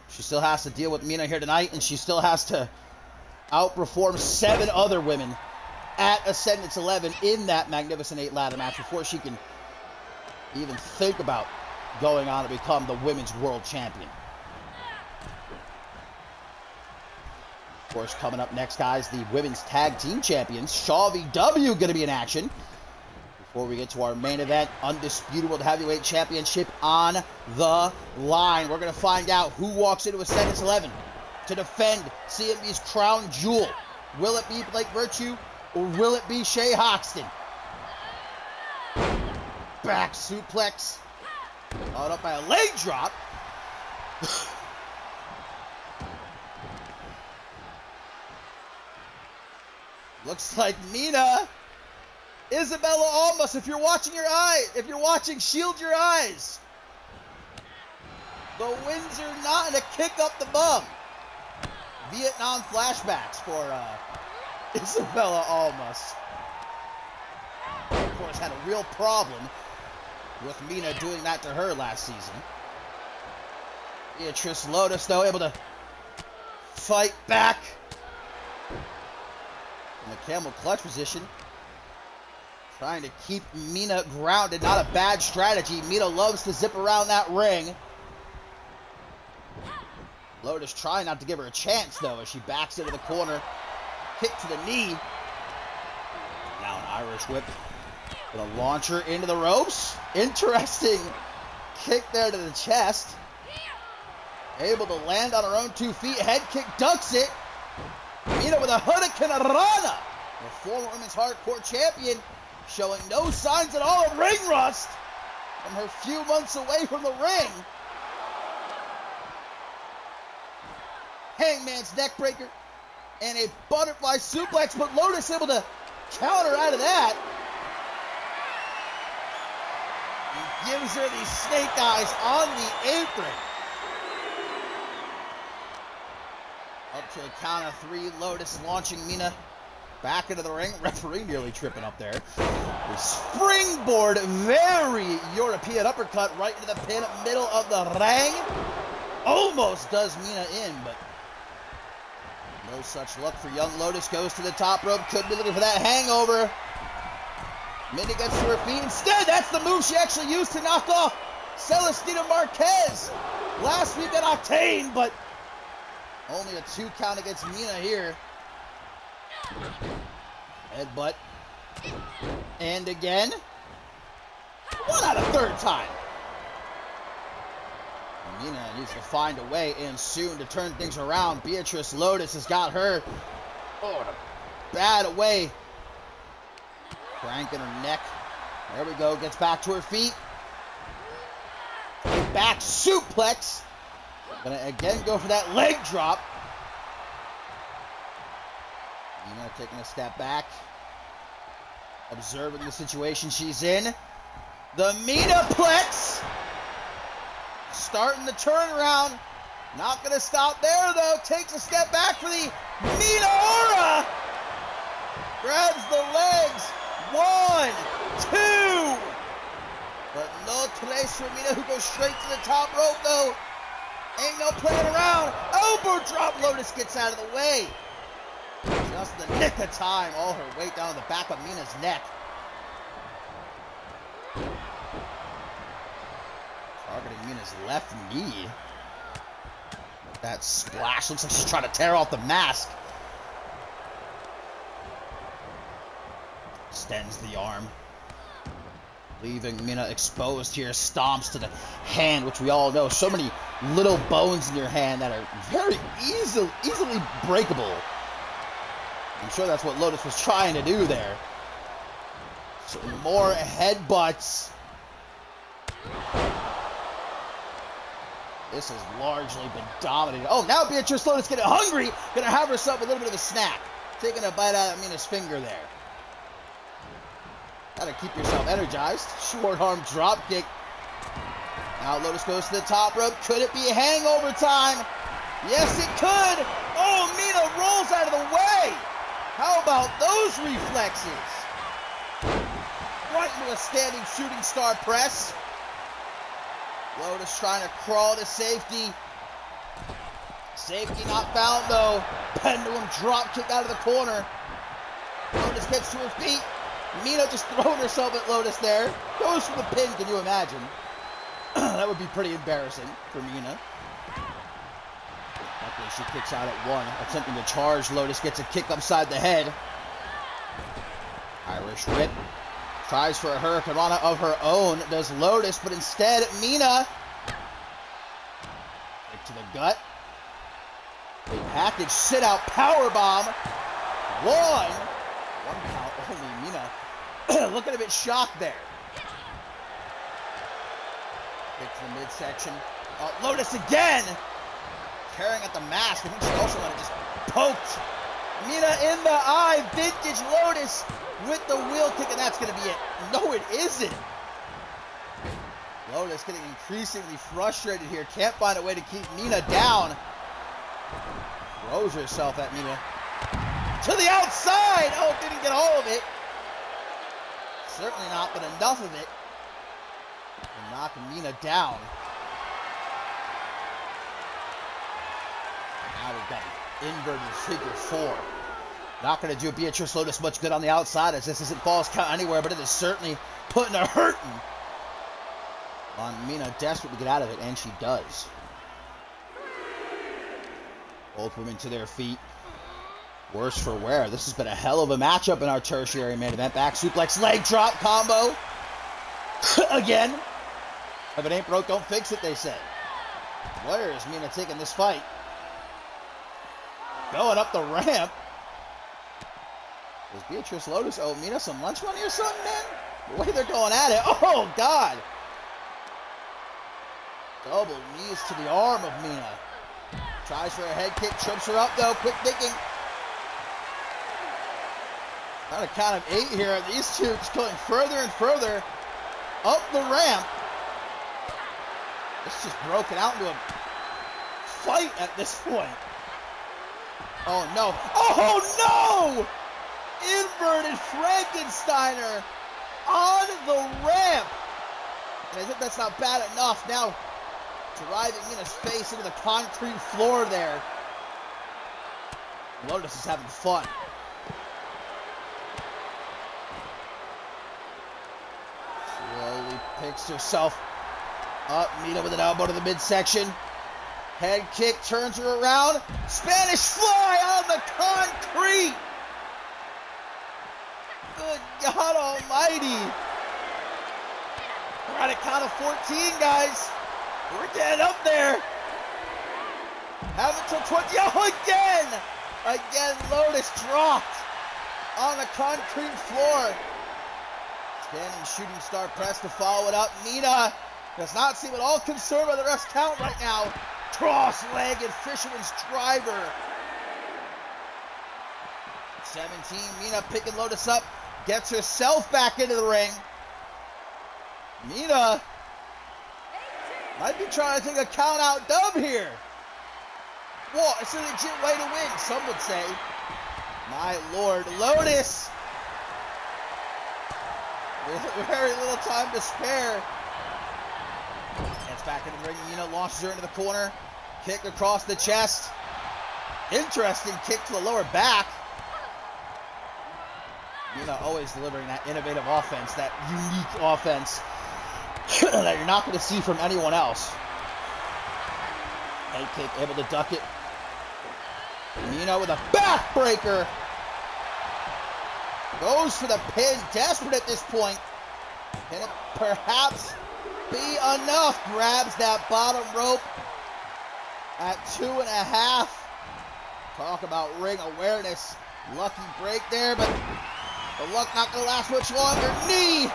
Speaker 1: She still has to deal with Mina here tonight, and she still has to outperform 7 other women at Ascendance 11 in that Magnificent 8 ladder match before she can even think about going on to become the Women's World Champion. Of course, coming up next, guys, the Women's Tag Team Champions, Shaw VW, going to be in action. Before we get to our main event, Undisputed World Heavyweight Championship on the line. We're going to find out who walks into Ascendance 11 to defend CMV's crown jewel. Will it be Blake Virtue or will it be Shay Hoxton? Back suplex. Followed up by a leg drop. Looks like Mina. Isabella Almas, if you're watching your eye, if you're watching, shield your eyes. The Windsor knot and a kick up the bum. Vietnam flashbacks for Isabella Almas. Of course, had a real problem with Mina doing that to her last season. Beatrice Lotus, though, able to fight back in the camel clutch position. Trying to keep Mina grounded. Not a bad strategy. Mina loves to zip around that ring. Lotus trying not to give her a chance, though, as she backs into the corner. Kick to the knee. Now an Irish whip. Gonna launch her into the ropes. Interesting kick there to the chest. Able to land on her own 2 feet. Head kick ducks it. Mina with a Hurricane Rana. The former women's hardcore champion showing no signs at all of ring rust from her few months away from the ring. Hangman's neckbreaker and a butterfly suplex, but Lotus able to counter out of that. And gives her the snake eyes on the apron. Up to a count of 3, Lotus launching Mina back into the ring. Referee nearly tripping up there. A springboard, very European uppercut right into the pin, middle of the ring. Almost does Mina in, but no such luck for young Lotus. Goes to the top rope. Could be looking for that hangover. Mina gets to her feet. Instead, that's the move she actually used to knock off Celestina Marquez last week at Octane, but only a 2 count against Mina here. Headbutt. And again. 1 out of 3rd time. Mina needs to find a way and soon to turn things around. Beatrice Lotus has got her in a bad way. Cranking her neck. There we go. Gets back to her feet. A back suplex. Gonna again go for that leg drop. Mina taking a step back. Observing the situation she's in. The Minaplex. Starting the turnaround. Not going to stop there, though. Takes a step back for the Mina Aura. Grabs the legs. 1, 2. But no trace for Mina, who goes straight to the top rope, though. Ain't no playing around. Elbow drop. Lotus gets out of the way. Just the nick of time. All her weight down on the back of Mina's neck. Targeting Mina's left knee. That splash. Looks like she's trying to tear off the mask. Extends the arm. Leaving Mina exposed here. Stomps to the hand, which we all know. So many little bones in your hand that are very easily breakable. I'm sure that's what Lotus was trying to do there. So more headbutts. This has largely been dominated. Oh, now Beatrice Lotus getting hungry. Gonna have herself a little bit of a snack. Taking a bite out of Mina's finger there. Gotta keep yourself energized. Short arm drop kick. Now Lotus goes to the top rope. Could it be hangover time? Yes, it could. Oh, Mina rolls out of the way. How about those reflexes? Right into a standing shooting star press. Lotus trying to crawl to safety. Safety not found though. Pendulum drop kick out of the corner. Lotus gets to her feet. Mina just throwing herself at Lotus there. Goes for the pin, can you imagine? That would be pretty embarrassing for Mina. Luckily she kicks out at one. Attempting to charge, Lotus gets a kick upside the head. Irish whip. Tries for a Hurricane Rana of her own. Does Lotus, but instead Mina. Kick to the gut. Big package sit out powerbomb. One count only. Mina looking a bit shocked there. Kick to the midsection. Lotus again. Tearing at the mask. I think she also might have just poked Mina in the eye. Vintage Lotus with the wheel kick, and that's going to be it. No, it isn't. Lotus getting increasingly frustrated here. Can't find a way to keep Mina down. Throws herself at Mina. To the outside! Oh, didn't get all of it. Certainly not, but enough of it to knock Mina down. Now we've got an inverted figure four. Not going to do Beatrice Lotus much good on the outside, as this isn't false count anywhere, but it is certainly putting a hurting on Mina, desperate to get out of it, and she does. Both women to their feet. Worse for wear. This has been a hell of a matchup in our tertiary main event. Back suplex, leg drop combo. Again. If it ain't broke, don't fix it, they say. Where is Mina taking this fight? Going up the ramp. Does Beatrice Lotus owe Mina some lunch money or something, man? The way they're going at it. Oh, God. Double knees to the arm of Mina. Tries for a head kick. Trips her up, though. Quick thinking. On a count of 8 here. These two just going further and further up the ramp. It's just broken out into a fight at this point. Oh, no. Oh, no! Inverted Frankensteiner on the ramp. And I think that's not bad enough. Now, driving Mina's face into the concrete floor there. Lotus is having fun. Slowly picks herself up. Mina with an elbow to the midsection. Head kick, turns her around. Spanish fly on the concrete. Good God almighty. We're at a count of 14, guys. We're getting up there. Have until 20. Oh, again. Again, Lotus dropped on the concrete floor. Standing shooting star press to follow it up. Mina does not seem at all concerned by the rest count right now. Cross-legged fisherman's driver. 17, Mina picking Lotus up. Gets herself back into the ring. Mina might be trying to take a count-out dub here. Well, it's a legit way to win, some would say. My Lord, Lotus, with very little time to spare, gets back in the ring. Mina launches her into the corner. Kick across the chest. Interesting kick to the lower back. Mina always delivering that innovative offense, that unique offense that you're not going to see from anyone else. Head kick, able to duck it. Mina with a backbreaker. Goes for the pin, desperate at this point. Can it perhaps be enough? Grabs that bottom rope at 2.5. Talk about ring awareness. Lucky break there, but the luck not going to last much longer. Knee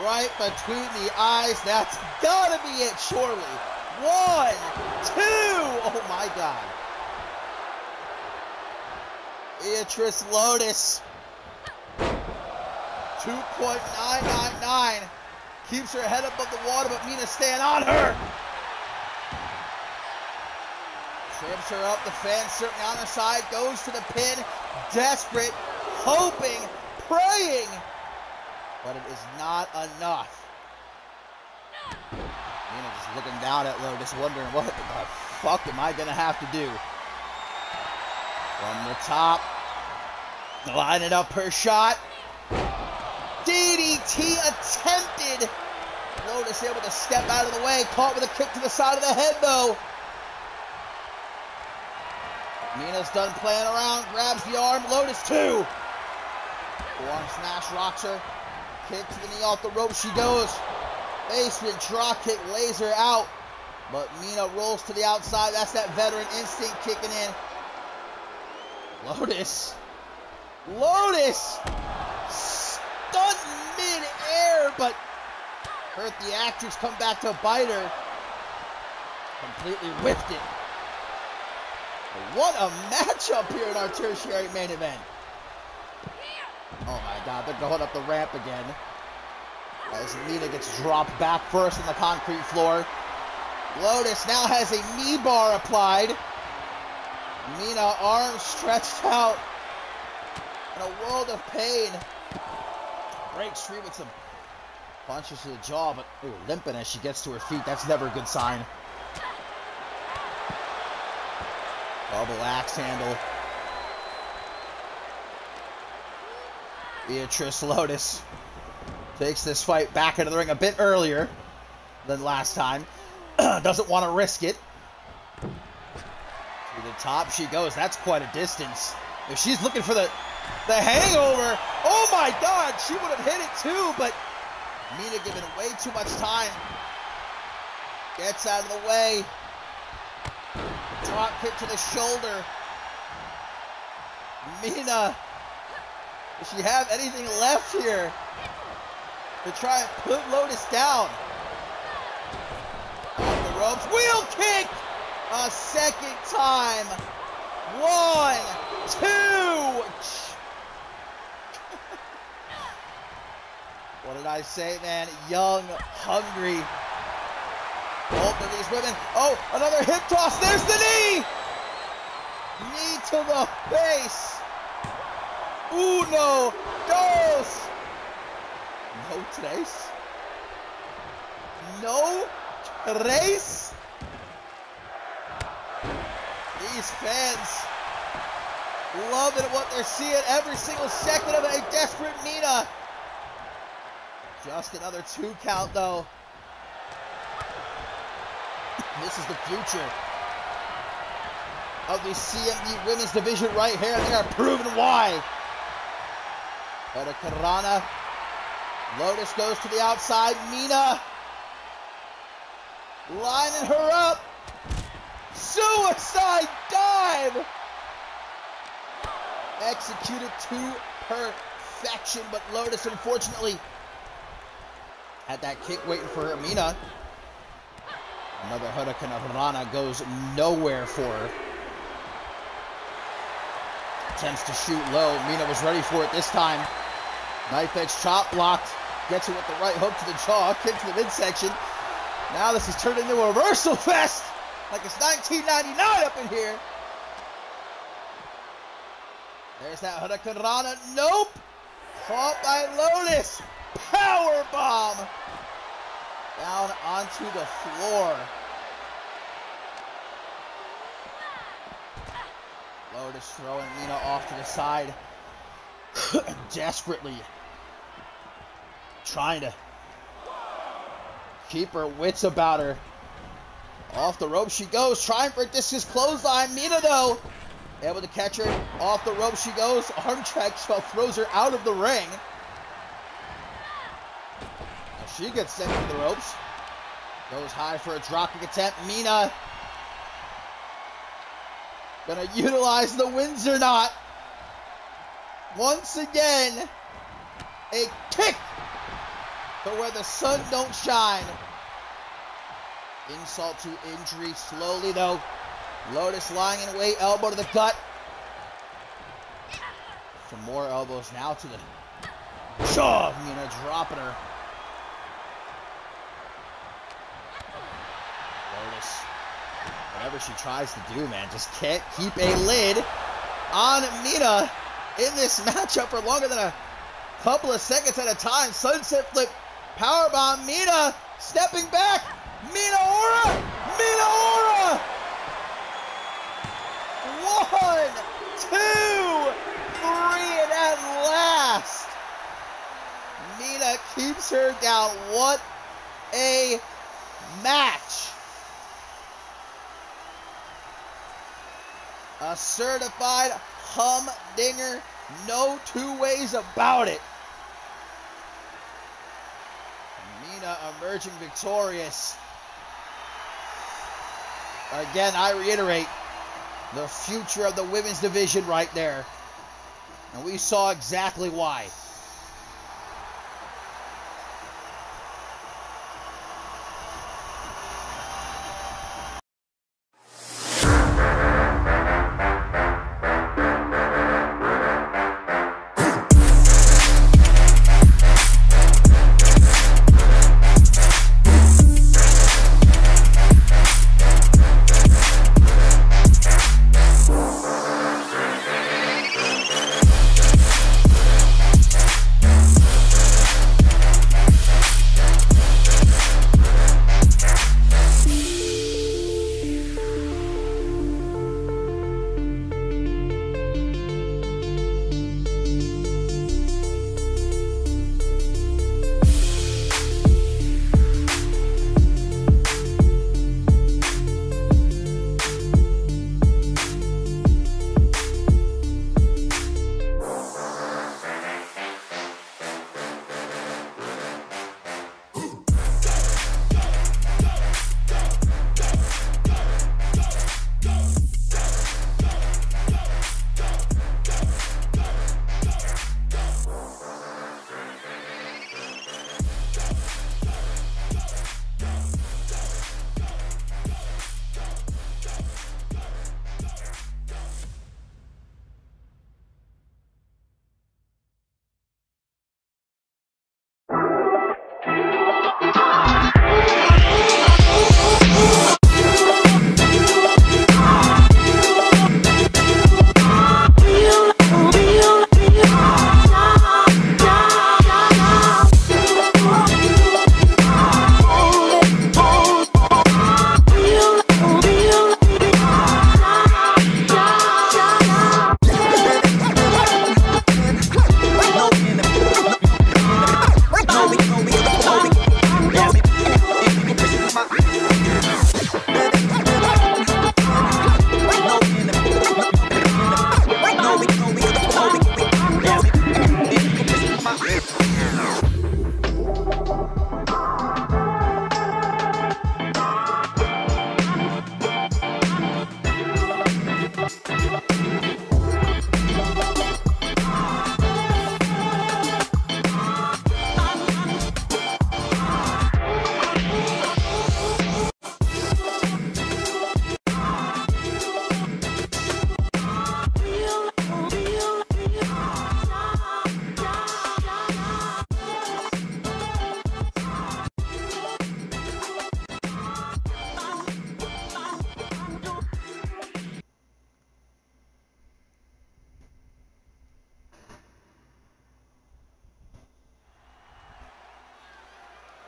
Speaker 1: right between the eyes. That's got to be it, surely. 1, 2. Oh, my God. Beatrice Lotus. 2.999. Keeps her head above the water, but Mina staying on her. Trips her up. The fan certainly on her side. Goes to the pin. Desperate. Hoping. Praying. But it is not enough. Mina just looking down at Lotus, wondering what the fuck am I going to have to do. From the top. Lining up her shot. DDT attempted. Lotus able to step out of the way. Caught with a kick to the side of the head, though. Mina's done playing around. Grabs the arm. Lotus 2. Forearm smash rocks her. Kick to the knee off the rope. She goes. Basement drop kick lays her out. But Mina rolls to the outside. That's that veteran instinct kicking in. Lotus. Stunned mid-air, but hurt the actress. Come back to bite her. Completely whiffed it. What a matchup here in our tertiary main event. Oh my God, they're going up the ramp again. As Mina gets dropped back first on the concrete floor. Lotus now has a knee bar applied. Mina, arms stretched out. In a world of pain. Breaks free with some punches to the jaw, but limping as she gets to her feet. That's never a good sign. Double axe handle. Beatrice Lotus takes this fight back into the ring a bit earlier than last time. Doesn't want to risk it. To the top she goes. That's quite a distance. If she's looking for the hangover, oh my God, she would have hit it too, but Mina giving way too much time. Gets out of the way. Drop kick to the shoulder. Mina, does she have anything left here to try and put Lotus down? Off the ropes. Wheel kick! A second time. 1, 2. What did I say, man? Young, hungry. Both of these women. Oh, another hip toss. There's the knee. Knee to the face. 1, 2. No tres. No tres. These fans loving what they're seeing every single second of a desperate Mina. Just another 2 count, though. This is the future of the CMV women's division right here, and they are proving why. Hurricanrana. Lotus goes to the outside. Mina lining her up. Suicide dive. Executed to perfection, but Lotus, unfortunately, had that kick waiting for her. Mina. Another Hurricanrana goes nowhere for her. Attempts to shoot low. Mina was ready for it this time. Knife edge chop blocked. Gets it with the right hook to the jaw. Kick to the midsection. Now this has turned into a reversal fest. Like it's 1999 up in here. There's that Hurricanrana. Nope. Caught by Lotus. Power bomb. Down onto the floor. Lotus throwing Mina off to the side. Desperately trying to keep her wits about her. Off the rope she goes. Trying for a discus clothesline. Mina, though, able to catch her. Off the rope she goes. Arm drag throws her out of the ring. She gets sent to the ropes. Goes high for a dropping attempt. Mina gonna utilize the Windsor knot. Once again, a kick to where the sun don't shine. Insult to injury. Slowly though. Lotus lying in wait. Elbow to the gut. Some more elbows now to the jaw. Mina dropping her. Lotus, whatever she tries to do, man, just can't keep a lid on Mina in this matchup for longer than a couple of seconds at a time. Sunset flip, powerbomb. Mina stepping back. Mina Ora. Mina Ora. 1, 2, 3, and at last, Mina keeps her down. What a match. A certified humdinger, no two ways about it. Mina emerging victorious. Again, I reiterate, the future of the women's division right there. And we saw exactly why.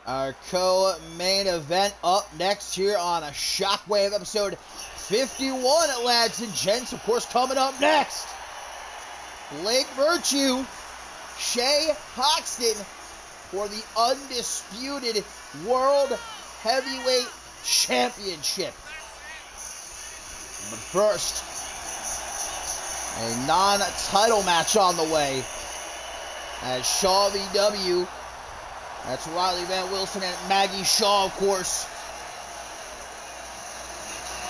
Speaker 1: Our co-main event up next here on a Shockwave episode 51, lads and gents. Of course, coming up next, Blake Virtue, Shay Hoxton for the undisputed World Heavyweight Championship. But first, a non-title match on the way as Shaw VW That's Riley Van Wilson and Maggie Shaw, of course.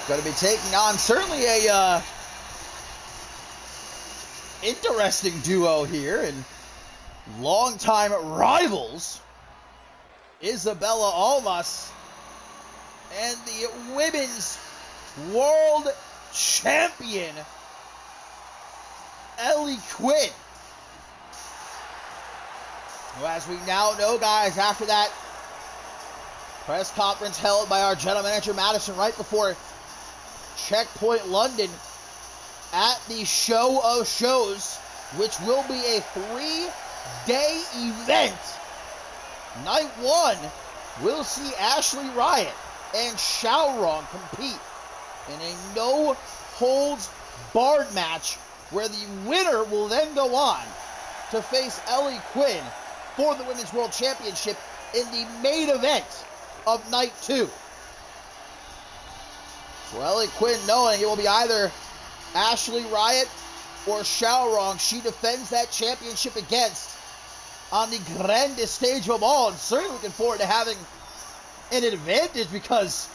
Speaker 1: Going to be taking on certainly a interesting duo here, and longtime rivals, Isabella Almas and the Women's World Champion, Ellie Quinn. Who, as we now know, guys, after that press conference held by our general manager Madison right before Checkpoint London at the Show of Shows, which will be a 3-day event. Night 1, we'll see Ashley Riot and Xiaorong compete in a no-holds-barred match where the winner will then go on to face Ellie Quinn for the Women's World Championship in the main event of Night 2. So Ellie Quinn, knowing it will be either Ashley Riot or Xiaorong she defends that championship against on the grandest stage of all, and certainly looking forward to having an advantage because,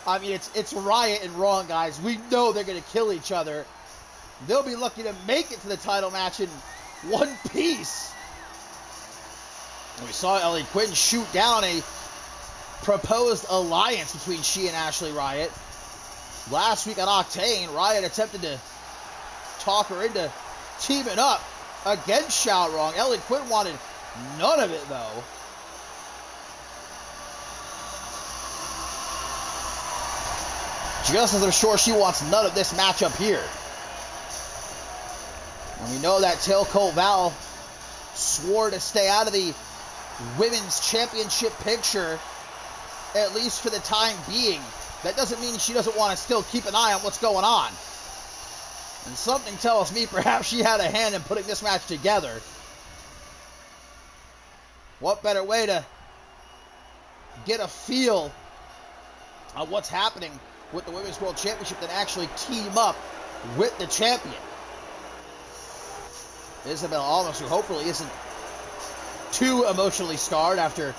Speaker 1: I mean, it's Riot and Wrong, guys. We know they're going to kill each other. They'll be lucky to make it to the title match in one piece. And we saw Ellie Quinn shoot down a proposed alliance between she and Ashley Riot. Last week on Octane, Riot attempted to talk her into teaming up against Xiaorong. Ellie Quinn wanted none of it, though. Just as I'm sure she wants none of this matchup here. And we know that Tailcoat Val swore to stay out of the women's championship picture, at least for the time being. That doesn't mean she doesn't want to still keep an eye on what's going on. And something tells me perhaps she had a hand in putting this match together. What better way to get a feel of what's happening with the Women's World Championship than actually team up with the champion? Isabel Almas, who hopefully isn't too emotionally scarred after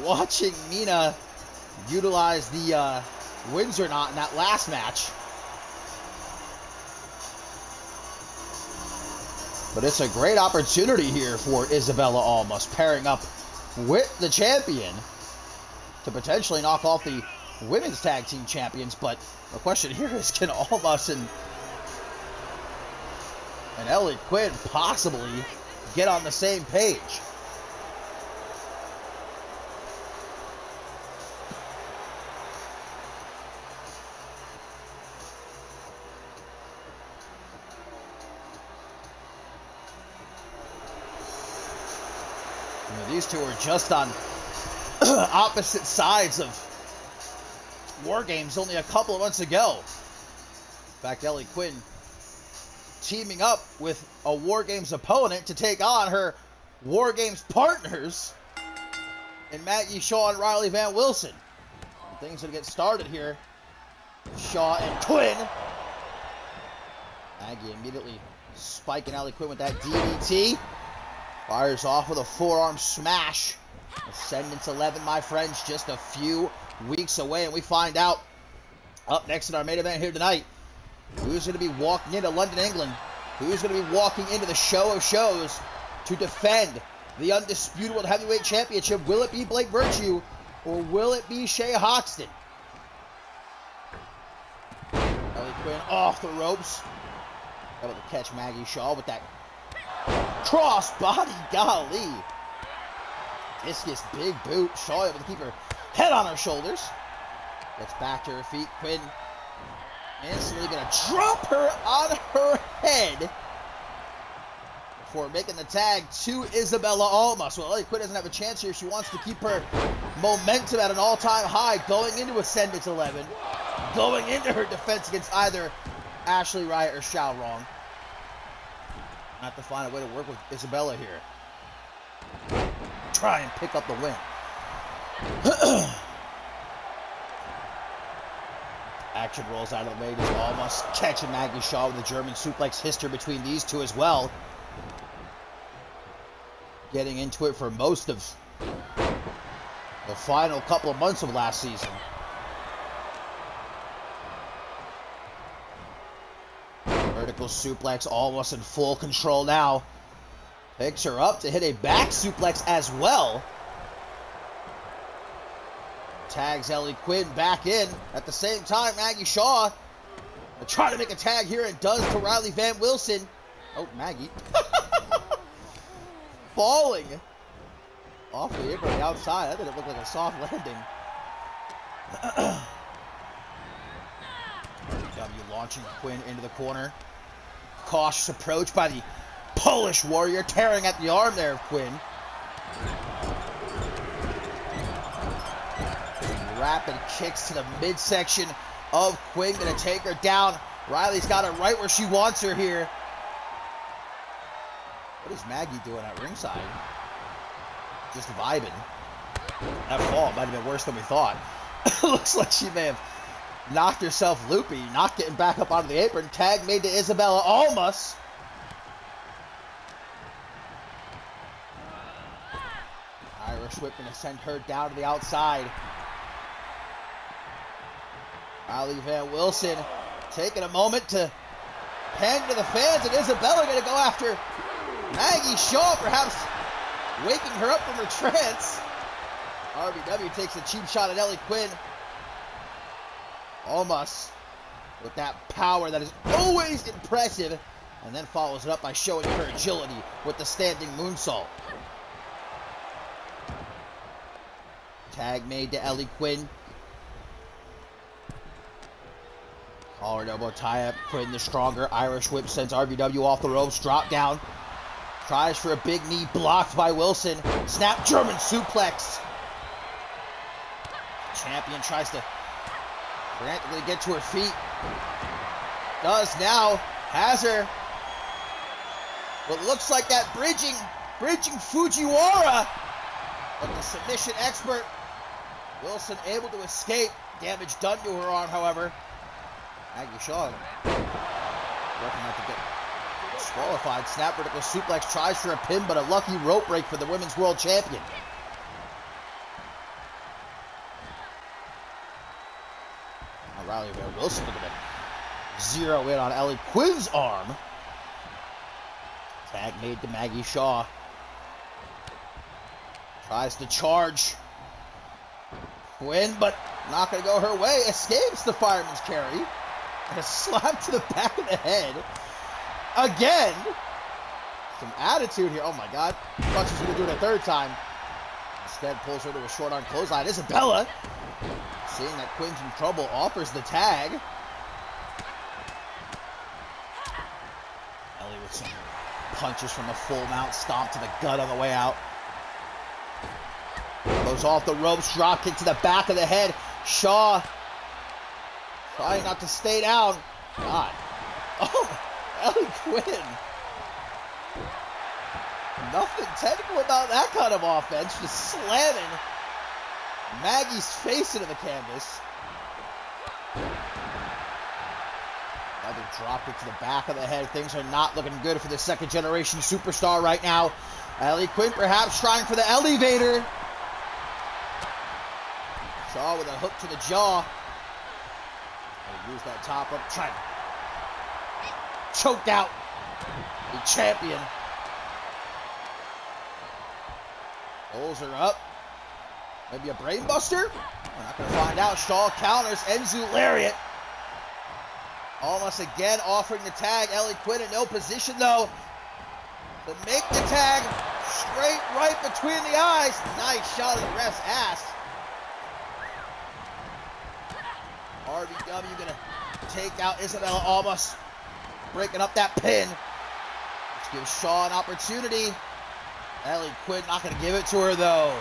Speaker 1: watching Mina utilize the Windsor knot in that last match. But it's a great opportunity here for Isabella Almas, pairing up with the champion to potentially knock off the women's tag team champions. But the question here is, can Almas and Ellie Quinn possibly get on the same page? These two are just on opposite sides of War Games only a couple of months ago. In fact, Ellie Quinn teaming up with a War Games opponent to take on her War Games partners in Maggie Shaw and Riley Van Wilson. And things are going to get started here. Shaw and Quinn. Maggie immediately spiking Ellie Quinn with that DDT. Fires off with a forearm smash. Ascendance 11, my friends, just a few weeks away. And we find out, up next in our main event here tonight, who's going to be walking into London, England. Who's going to be walking into the Show of Shows to defend the Undisputed World Heavyweight Championship. Will it be Blake Virtue or will it be Shay Hoxton? Ellie Quinn off the ropes. Able to catch Maggie Shaw with that cross body, golly. Discus, big boot. Shaw able to keep her head on her shoulders. Gets back to her feet. Quinn instantly going to drop her on her head before making the tag to Isabella Almas. Well, Ellie Quinn doesn't have a chance here. She wants to keep her momentum at an all-time high going into Ascendance 11, going into her defense against either Ashley Riot or Xiaorong. Have to find a way to work with Isabella here. Try and pick up the win. Action rolls out of the way. Just almost catching Maggie Shaw with a German suplex. History between these two as well. Getting into it for most of the final couple of months of last season. Vertical suplex, almost in full control now. Picks her up to hit a back suplex as well. Tags Ellie Quinn back in. At the same time, Maggie Shaw trying to make a tag here and does to Riley Van Wilson. Oh, Maggie. Falling off the apron on the outside. That didn't look like a soft landing. RBW launching Quinn into the corner. Cautious approach by the Polish Warrior, tearing at the arm there of Quinn. Rapid kicks to the midsection of Quinn, gonna take her down. Riley's got her right where she wants her here. What is Maggie doing at ringside? Just vibing. That fall might have been worse than we thought. Looks like she may have knocked herself loopy, not getting back up onto the apron. Tag made to Isabella Almas. Irish whip gonna send her down to the outside. Riley Van Wilson taking a moment to hand to the fans, and Isabella going to go after Maggie Shaw, perhaps waking her up from her trance. RBW takes a cheap shot at Ellie Quinn. Almost with that power that is always impressive, and then follows it up by showing her agility with the standing moonsault. Tag made to Ellie Quinn. Collar elbow tie-up, Quinn the stronger. Irish whip sends RBW off the ropes, drop down. Tries for a big knee, blocked by Wilson. Snap German suplex. Champion tries to frantically get to her feet. Does now. Has her. What looks like that bridging Fujiwara. But the submission expert, Wilson, able to escape. Damage done to her arm, however. Maggie Shaw working out to get disqualified. Snap vertical suplex, tries for a pin, but a lucky rope break for the Women's World Champion. Now Riley Van Wilson looking to zero in on Ellie Quinn's arm. Tag made to Maggie Shaw. Tries to charge Quinn, but not going to go her way. Escapes the fireman's carry. And a slap to the back of the head. Again. Some attitude here. Oh my God. Thought she was going to do it a third time. Instead pulls her to a short arm clothesline. Isabella, seeing that Quinn's in trouble, offers the tag. Ellie with some punches from a full mount. Stomp to the gut on the way out. Goes off the ropes. Drop kick to the back of the head. Shaw trying not to stay down. God. Oh, Ellie Quinn. Nothing technical about that kind of offense. Just slamming Maggie's face into the canvas. Another drop kick to the back of the head. Things are not looking good for the second generation superstar right now. Ellie Quinn perhaps trying for the elevator. Shaw with a hook to the jaw. Use that top up, trying to choke out the champion. Pulls her up. Maybe a brain buster? We're not going to find out. Shaw counters, Enzu lariat. Almost again offering the tag. Ellie Quinn in no position though to make the tag. Straight right between the eyes. Nice shot of the ref's ass. RBW gonna take out Isabella Almas, breaking up that pin. Let's give Shaw an opportunity. Ellie Quinn not gonna give it to her though.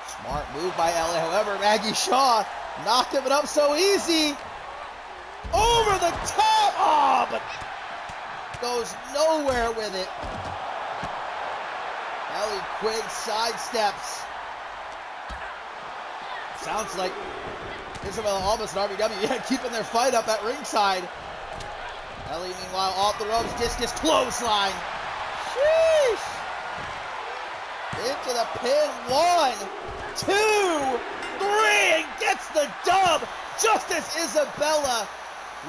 Speaker 1: Smart move by Ellie. However, Maggie Shaw not giving up so easy. Over the top. Oh, but goes nowhere with it. Ellie Quinn sidesteps. Sounds like Isabella Almas and RBW, keeping their fight up at ringside. Ellie, meanwhile, off the ropes, discus clothesline. Sheesh. Into the pin. 1, 2, 3, and gets the dub just as Isabella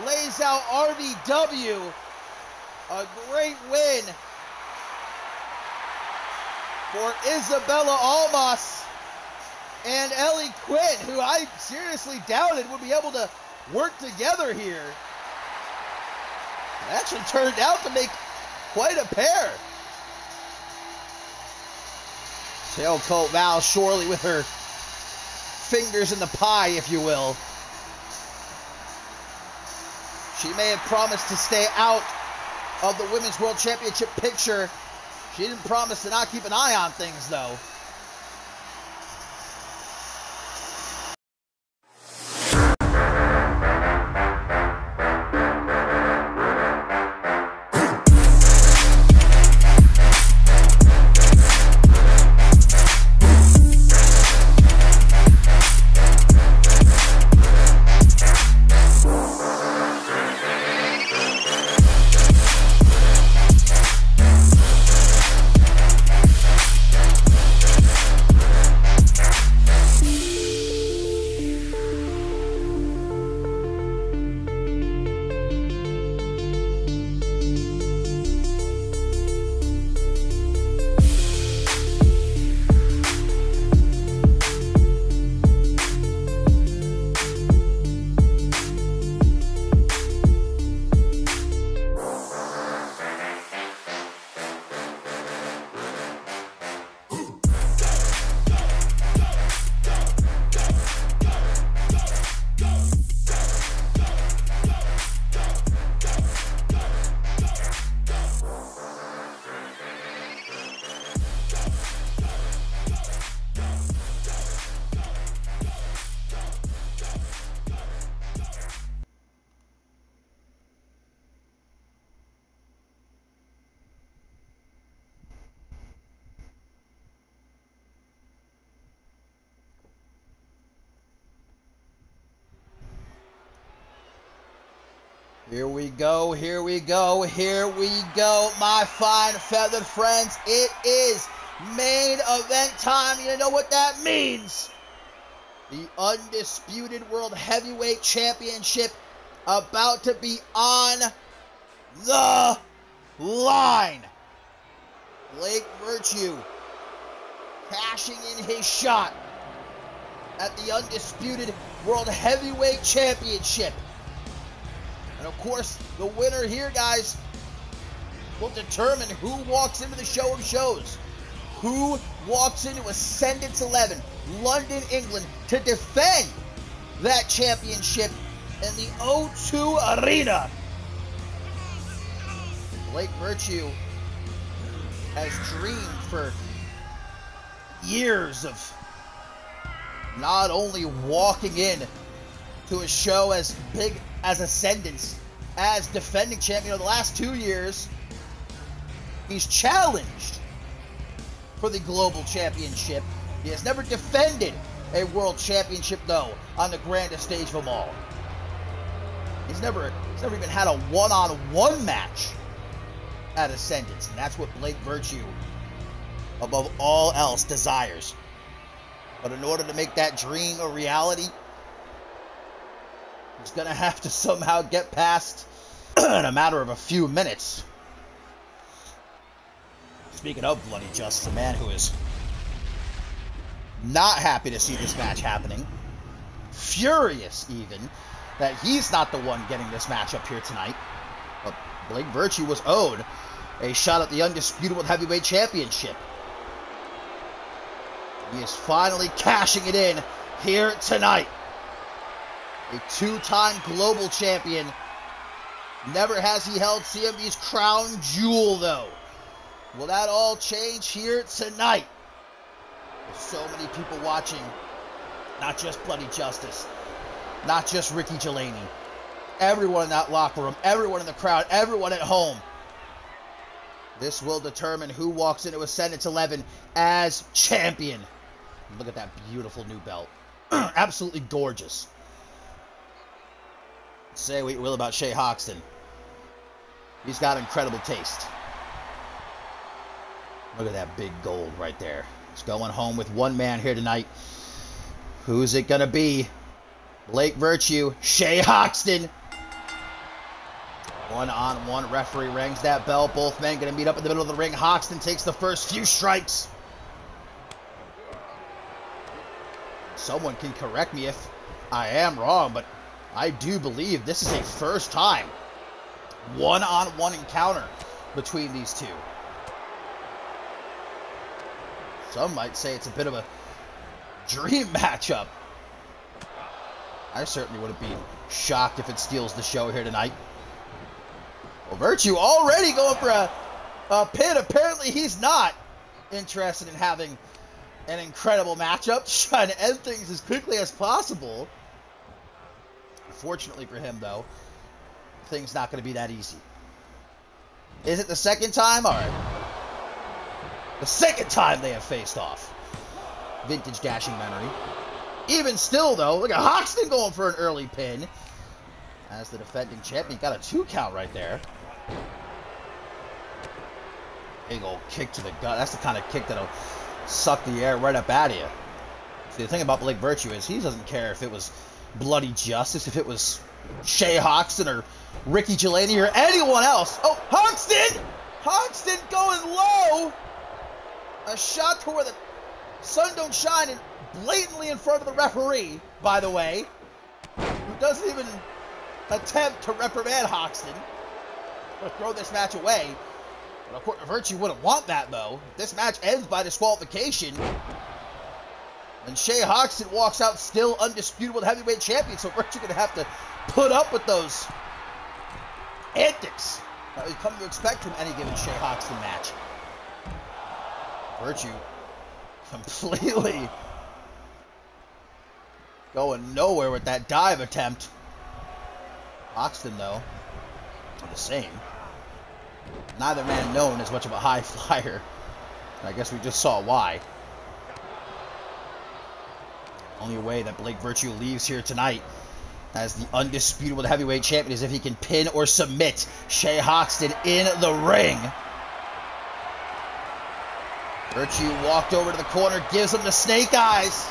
Speaker 1: lays out RDW. A great win for Isabella Almas and Ellie Quinn, who I seriously doubted would be able to work together here. It actually turned out to make quite a pair. Tailcoat Val Shorley with her fingers in the pie, if you will. She may have promised to stay out of the Women's World Championship picture. She didn't promise to not keep an eye on things, though. Here we go, here we go, here we go, my fine feathered friends. It is main event time. You know what that means? The Undisputed World Heavyweight Championship about to be on the line. Blake Virtue cashing in his shot at the Undisputed World Heavyweight Championship. And of course, the winner here, guys, will determine who walks into the show of shows. Who walks into Ascendance 11, London, England, to defend that championship in the O2 Arena. Blake Virtue has dreamed for years of not only walking in to a show as big as Ascendance, as defending champion of the last 2 years. He's challenged for the global championship. He has never defended a world championship, though, on the grandest stage of them all. He's never even had a one-on-one match at Ascendance, and that's what Blake Virtue, above all else, desires. But in order to make that dream a reality, he's going to have to somehow get past in a matter of a few minutes. Speaking of Bloody Justice, a man who is not happy to see this match happening. Furious, even, that he's not the one getting this match up here tonight. But Blake Virtue was owed a shot at the Undisputed World Heavyweight Championship. He is finally cashing it in here tonight. A two-time global champion. Never has he held CMV's crown jewel, though. Will that all change here tonight? There's so many people watching. Not just Bloody Justice. Not just Ricky Gelani. Everyone in that locker room. Everyone in the crowd. Everyone at home. This will determine who walks into Ascendance 11 as champion. Look at that beautiful new belt. Absolutely gorgeous. Say what you will about Shea Hoxton. He's got incredible taste. Look at that big gold right there. It's going home with one man here tonight. Who's it going to be? Blake Virtue, Shea Hoxton. One-on-one, referee rings that bell. Both men going to meet up in the middle of the ring. Hoxton takes the first few strikes. Someone can correct me if I am wrong, but I do believe this is a first time one-on-one encounter between these two. Some might say it's a bit of a dream matchup. I certainly wouldn't be shocked if it steals the show here tonight. Well, Virtue already going for a pin. Apparently he's not interested in having an incredible matchup. Trying to end things as quickly as possible. Unfortunately for him, though, things not going to be that easy. Is it the second time? All right. The second time they have faced off. Vintage dashing memory. Even still, though, look at Hoxton going for an early pin. As the defending champion, got a 2 count right there. Big old kick to the gut. That's the kind of kick that'll suck the air right up out of you. See, the thing about Blake Virtue is he doesn't care if it was bloody justice, if it was Shea Hoxton or Ricky Gelani or anyone else. Oh, Hoxton! Hoxton going low. A shot to where the sun don't shine and blatantly in front of the referee, by the way, who doesn't even attempt to reprimand Hoxton or throw this match away. But of course, Virtue wouldn't want that, though. This match ends by disqualification. And Shea Hoxton walks out still undisputed heavyweight champion, so Virtue going to have to put up with those antics that we've come to expect from any given Shea Hoxton match. Virtue completely going nowhere with that dive attempt. Hoxton, though, the same. Neither man known as much of a high flyer. I guess we just saw why. Only way that Blake Virtue leaves here tonight as the undisputed heavyweight champion is if he can pin or submit Shea Hoxton in the ring. Virtue walked over to the corner, gives him the snake eyes.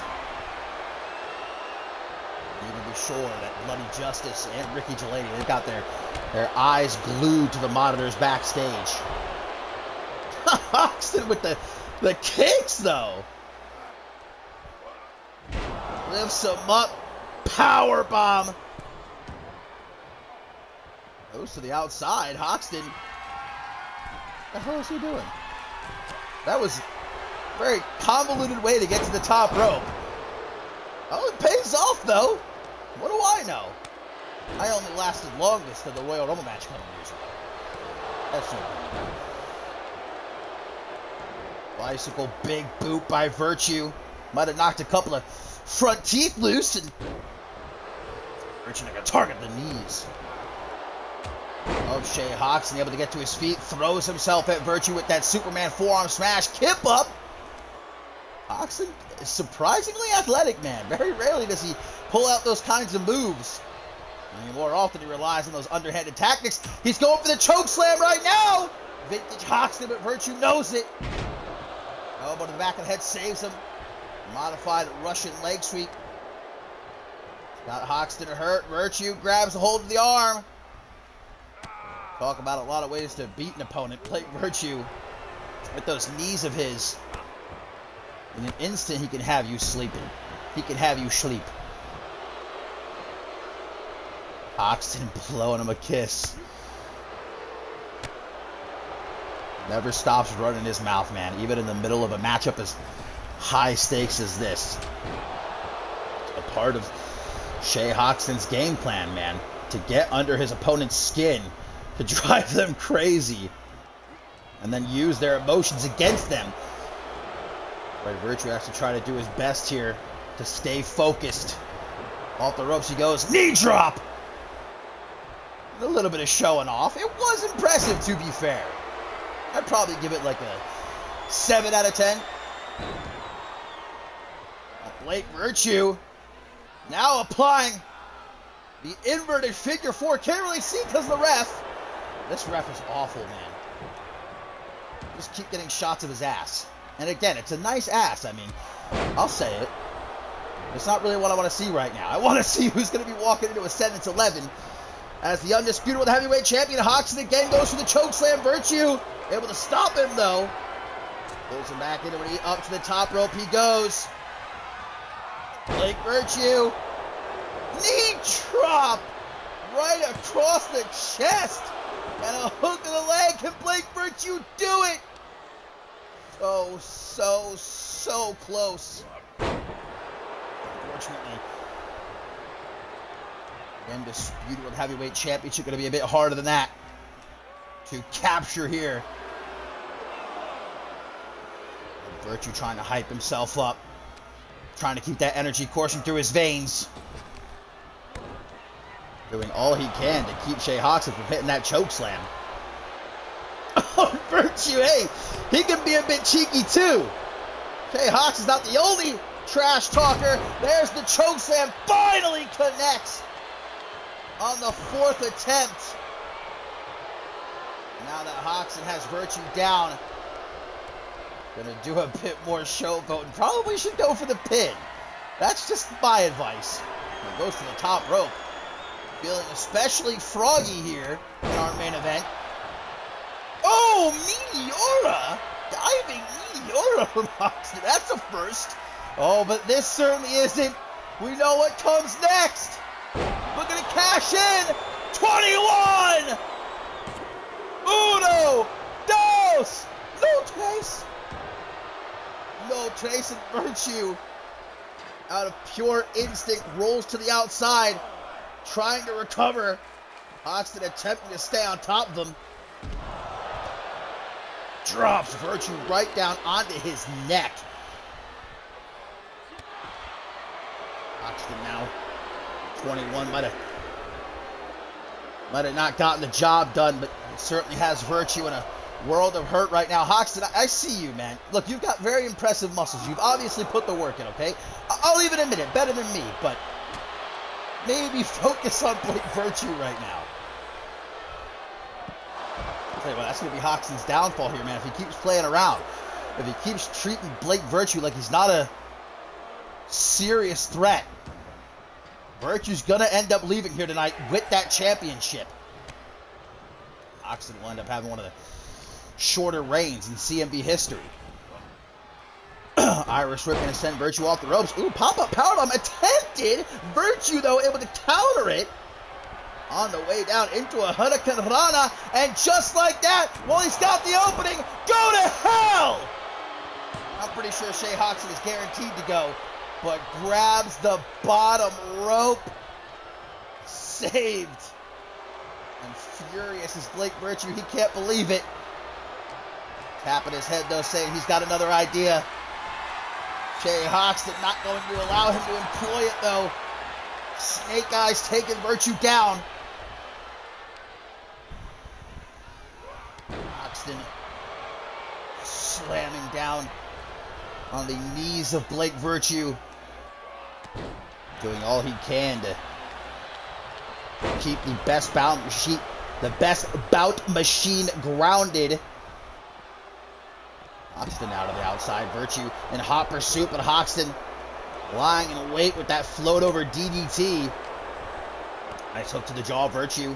Speaker 1: You can be sure that Bloody Justice and Ricky Gelani, they've got their eyes glued to the monitors backstage. Hoxton with the kicks, though. Lifts him up. Power bomb. Goes to the outside. Hoxton. What the hell is he doing? That was a very convoluted way to get to the top rope. Oh, it pays off, though. What do I know? I only lasted longest in the Royal Rumble match a couple years ago. That's no good. Bicycle big boot by Virtue. Might have knocked a couple of front teeth loose, and Virtue going to target the knees of Shea Hoxton, able to get to his feet, throws himself at Virtue with that Superman forearm smash, kip up. Hoxton is surprisingly athletic, man. Very rarely does he pull out those kinds of moves. I mean, more often he relies on those underhanded tactics. He's going for the choke slam right now. Vintage Hoxton, but Virtue knows it. Elbow to the back of the head saves him. Modified Russian leg sweep. Got Hoxton hurt. Virtue grabs a hold of the arm. Talk about a lot of ways to beat an opponent. Blake Virtue, with those knees of his, in an instant he can have you sleeping. He can have you sleep. Hoxton blowing him a kiss. Never stops running his mouth, man, even in the middle of a matchup as high stakes as this. It's a part of Shea Hoxton's game plan, man, to get under his opponent's skin, to drive them crazy, and then use their emotions against them. But Virtue has to try to do his best here to stay focused. Off the ropes he goes, knee drop! A little bit of showing off. It was impressive, to be fair. I'd probably give it like a 7 out of 10. Blake Virtue now applying the inverted figure 4. Can't really see because of the ref. This ref is awful, man. Just keep getting shots of his ass. And again, it's a nice ass. I mean, I'll say it. It's not really what I want to see right now. I want to see who's going to be walking into a sentence 11 as the undisputed world heavyweight champion. Hoxton again goes for the chokeslam. Virtue able to stop him, though. Pulls him back into it. Up to the top rope he goes. Blake Virtue. Knee drop right across the chest. And a hook of the leg. Can Blake Virtue do it? Oh, so close. Unfortunately, the undisputed world heavyweight championship going to be a bit harder than that to capture here. Virtue trying to hype himself up, trying to keep that energy coursing through his veins, doing all he can to keep Shea Hoxton from hitting that choke slam. Oh, Virtue, hey, he can be a bit cheeky too. Shea Hoxton's not the only trash talker. There's the choke slam, finally connects on the 4th attempt. Now that Hoxton has Virtue down, gonna do a bit more showboat and probably should go for the pin. That's just my advice. He goes to the top rope. Feeling especially froggy here in our main event. Oh, Meteora! Diving Meteora from Hoxton. That's a first. Oh, but this certainly isn't. We know what comes next. We're going to cash in. 21! Uno! Dos! No trace. No trace, and Virtue, out of pure instinct, rolls to the outside, trying to recover. Hoxton attempting to stay on top of him. Drops Virtue right down onto his neck. Hoxton now 21, might have not gotten the job done, but certainly has Virtue in a world of hurt right now. Hoxton, I see you, man. Look, you've got very impressive muscles. You've obviously put the work in, okay? I'll even admit it, better than me, but maybe focus on Blake Virtue right now. I'll tell you what, that's going to be Hoxton's downfall here, man, if he keeps playing around. If he keeps treating Blake Virtue like he's not a serious threat. Virtue's going to end up leaving here tonight with that championship. Hoxton will end up having one of the shorter reigns in CMV history. Irish whip going to send Virtue off the ropes. Ooh, pop-up powerbomb attempted. Virtue, though, able to counter it on the way down into a Hurricane Rana. And just like that, well, he's got the opening. Go to hell! I'm pretty sure Shea Hoxton is guaranteed to go, but grabs the bottom rope. Saved. And furious is Blake Virtue. He can't believe it. Tapping his head, though, saying he's got another idea. Shea Hoxton not going to allow him to employ it, though. Snake Eyes taking Virtue down. Hoxton slamming down on the knees of Blake Virtue. Doing all he can to keep the best bout machine grounded. Hoxton out of the outside. Virtue in hot pursuit, but Hoxton lying in wait with that float over DDT. Nice hook to the jaw, Virtue.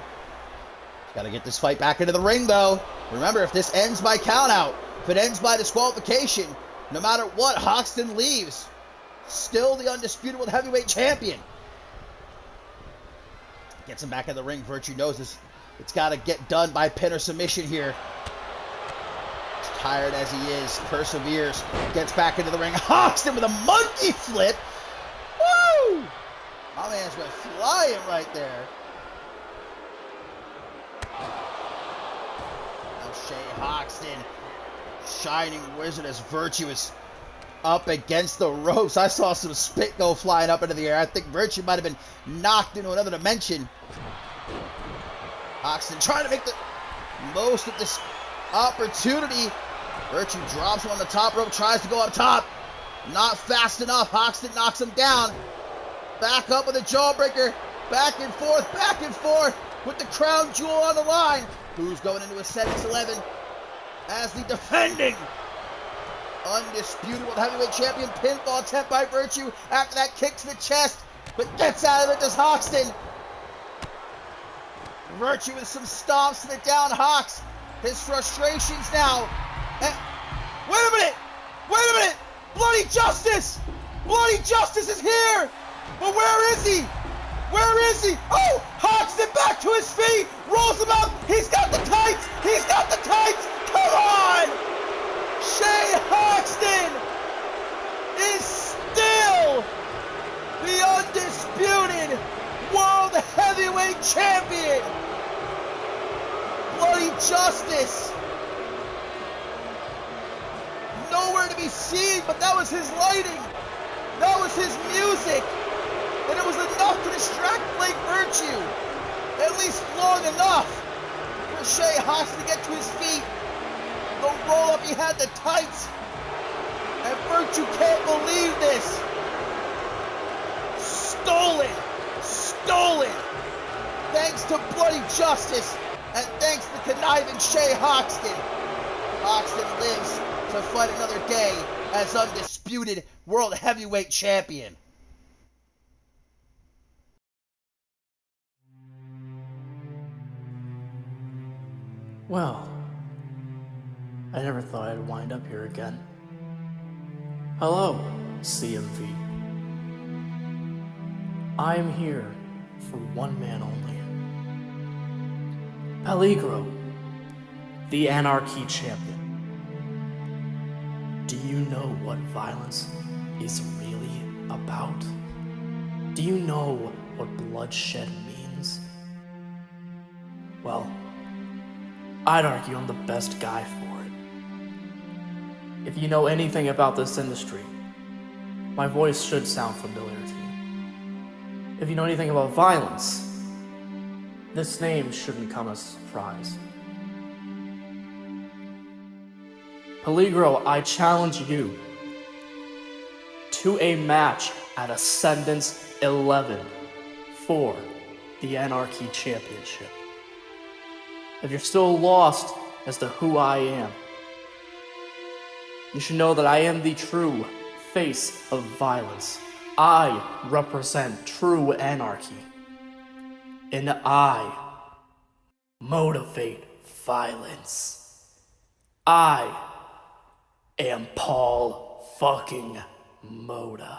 Speaker 1: Got to get this fight back into the ring, though. Remember, if this ends by countout, if it ends by disqualification, no matter what, Hoxton leaves. Still the undisputed world heavyweight champion. Gets him back in the ring. Virtue knows this. It's got to get done by pin or submission here. Tired as he is, perseveres, gets back into the ring. Hoxton with a monkey flip. Woo! My man's went flying right there. Now Shea Hoxton, shining wizard as Virtue is up against the ropes. I saw some spit go flying up into the air. I think Virtue might have been knocked into another dimension. Hoxton trying to make the most of this opportunity. Virtue drops him on the top rope, tries to go up top. Not fast enough. Hoxton knocks him down. Back up with a jawbreaker. Back and forth with the crown jewel on the line. Who's going into a sentence 11 as the defending Undisputed World Heavyweight Champion. Pinfall attempt by Virtue after that kick to the chest, but gets out of it, does Hoxton. Virtue with some stomps to the down Hawks. His frustrations now. Wait a minute! Wait a minute! Bloody Justice! Bloody Justice is here! But where is he? Where is he? Oh! Hoxton back to his feet! Rolls him up! He's got the tights! He's got the tights! Come on! Shay Hoxton is still the undisputed World Heavyweight Champion! Bloody Justice! Nowhere to be seen, but that was his lighting. That was his music. And it was enough to distract Blake Virtue. At least long enough for Shay Hoxton to get to his feet. The roll-up, he had the tights. And Virtue can't believe this. Stolen. Stolen. Thanks to Bloody Justice. And thanks to conniving Shay Hoxton. Hoxton lives to fight another day as undisputed World Heavyweight Champion.
Speaker 3: Well, I never thought I'd wind up here again. Hello, CMV. I am here for one man only. Peligro, the Anarchy Champion. Do you know what violence is really about? Do you know what bloodshed means? Well, I'd argue I'm the best guy for it. If you know anything about this industry, my voice should sound familiar to you. If you know anything about violence, this name shouldn't come as a surprise. Peligro, I challenge you to a match at Ascendance 11 for the Anarchy Championship. If you're still lost as to who I am, you should know that I am the true face of violence. I represent true anarchy. And I motivate violence. I am Paul fucking Moda.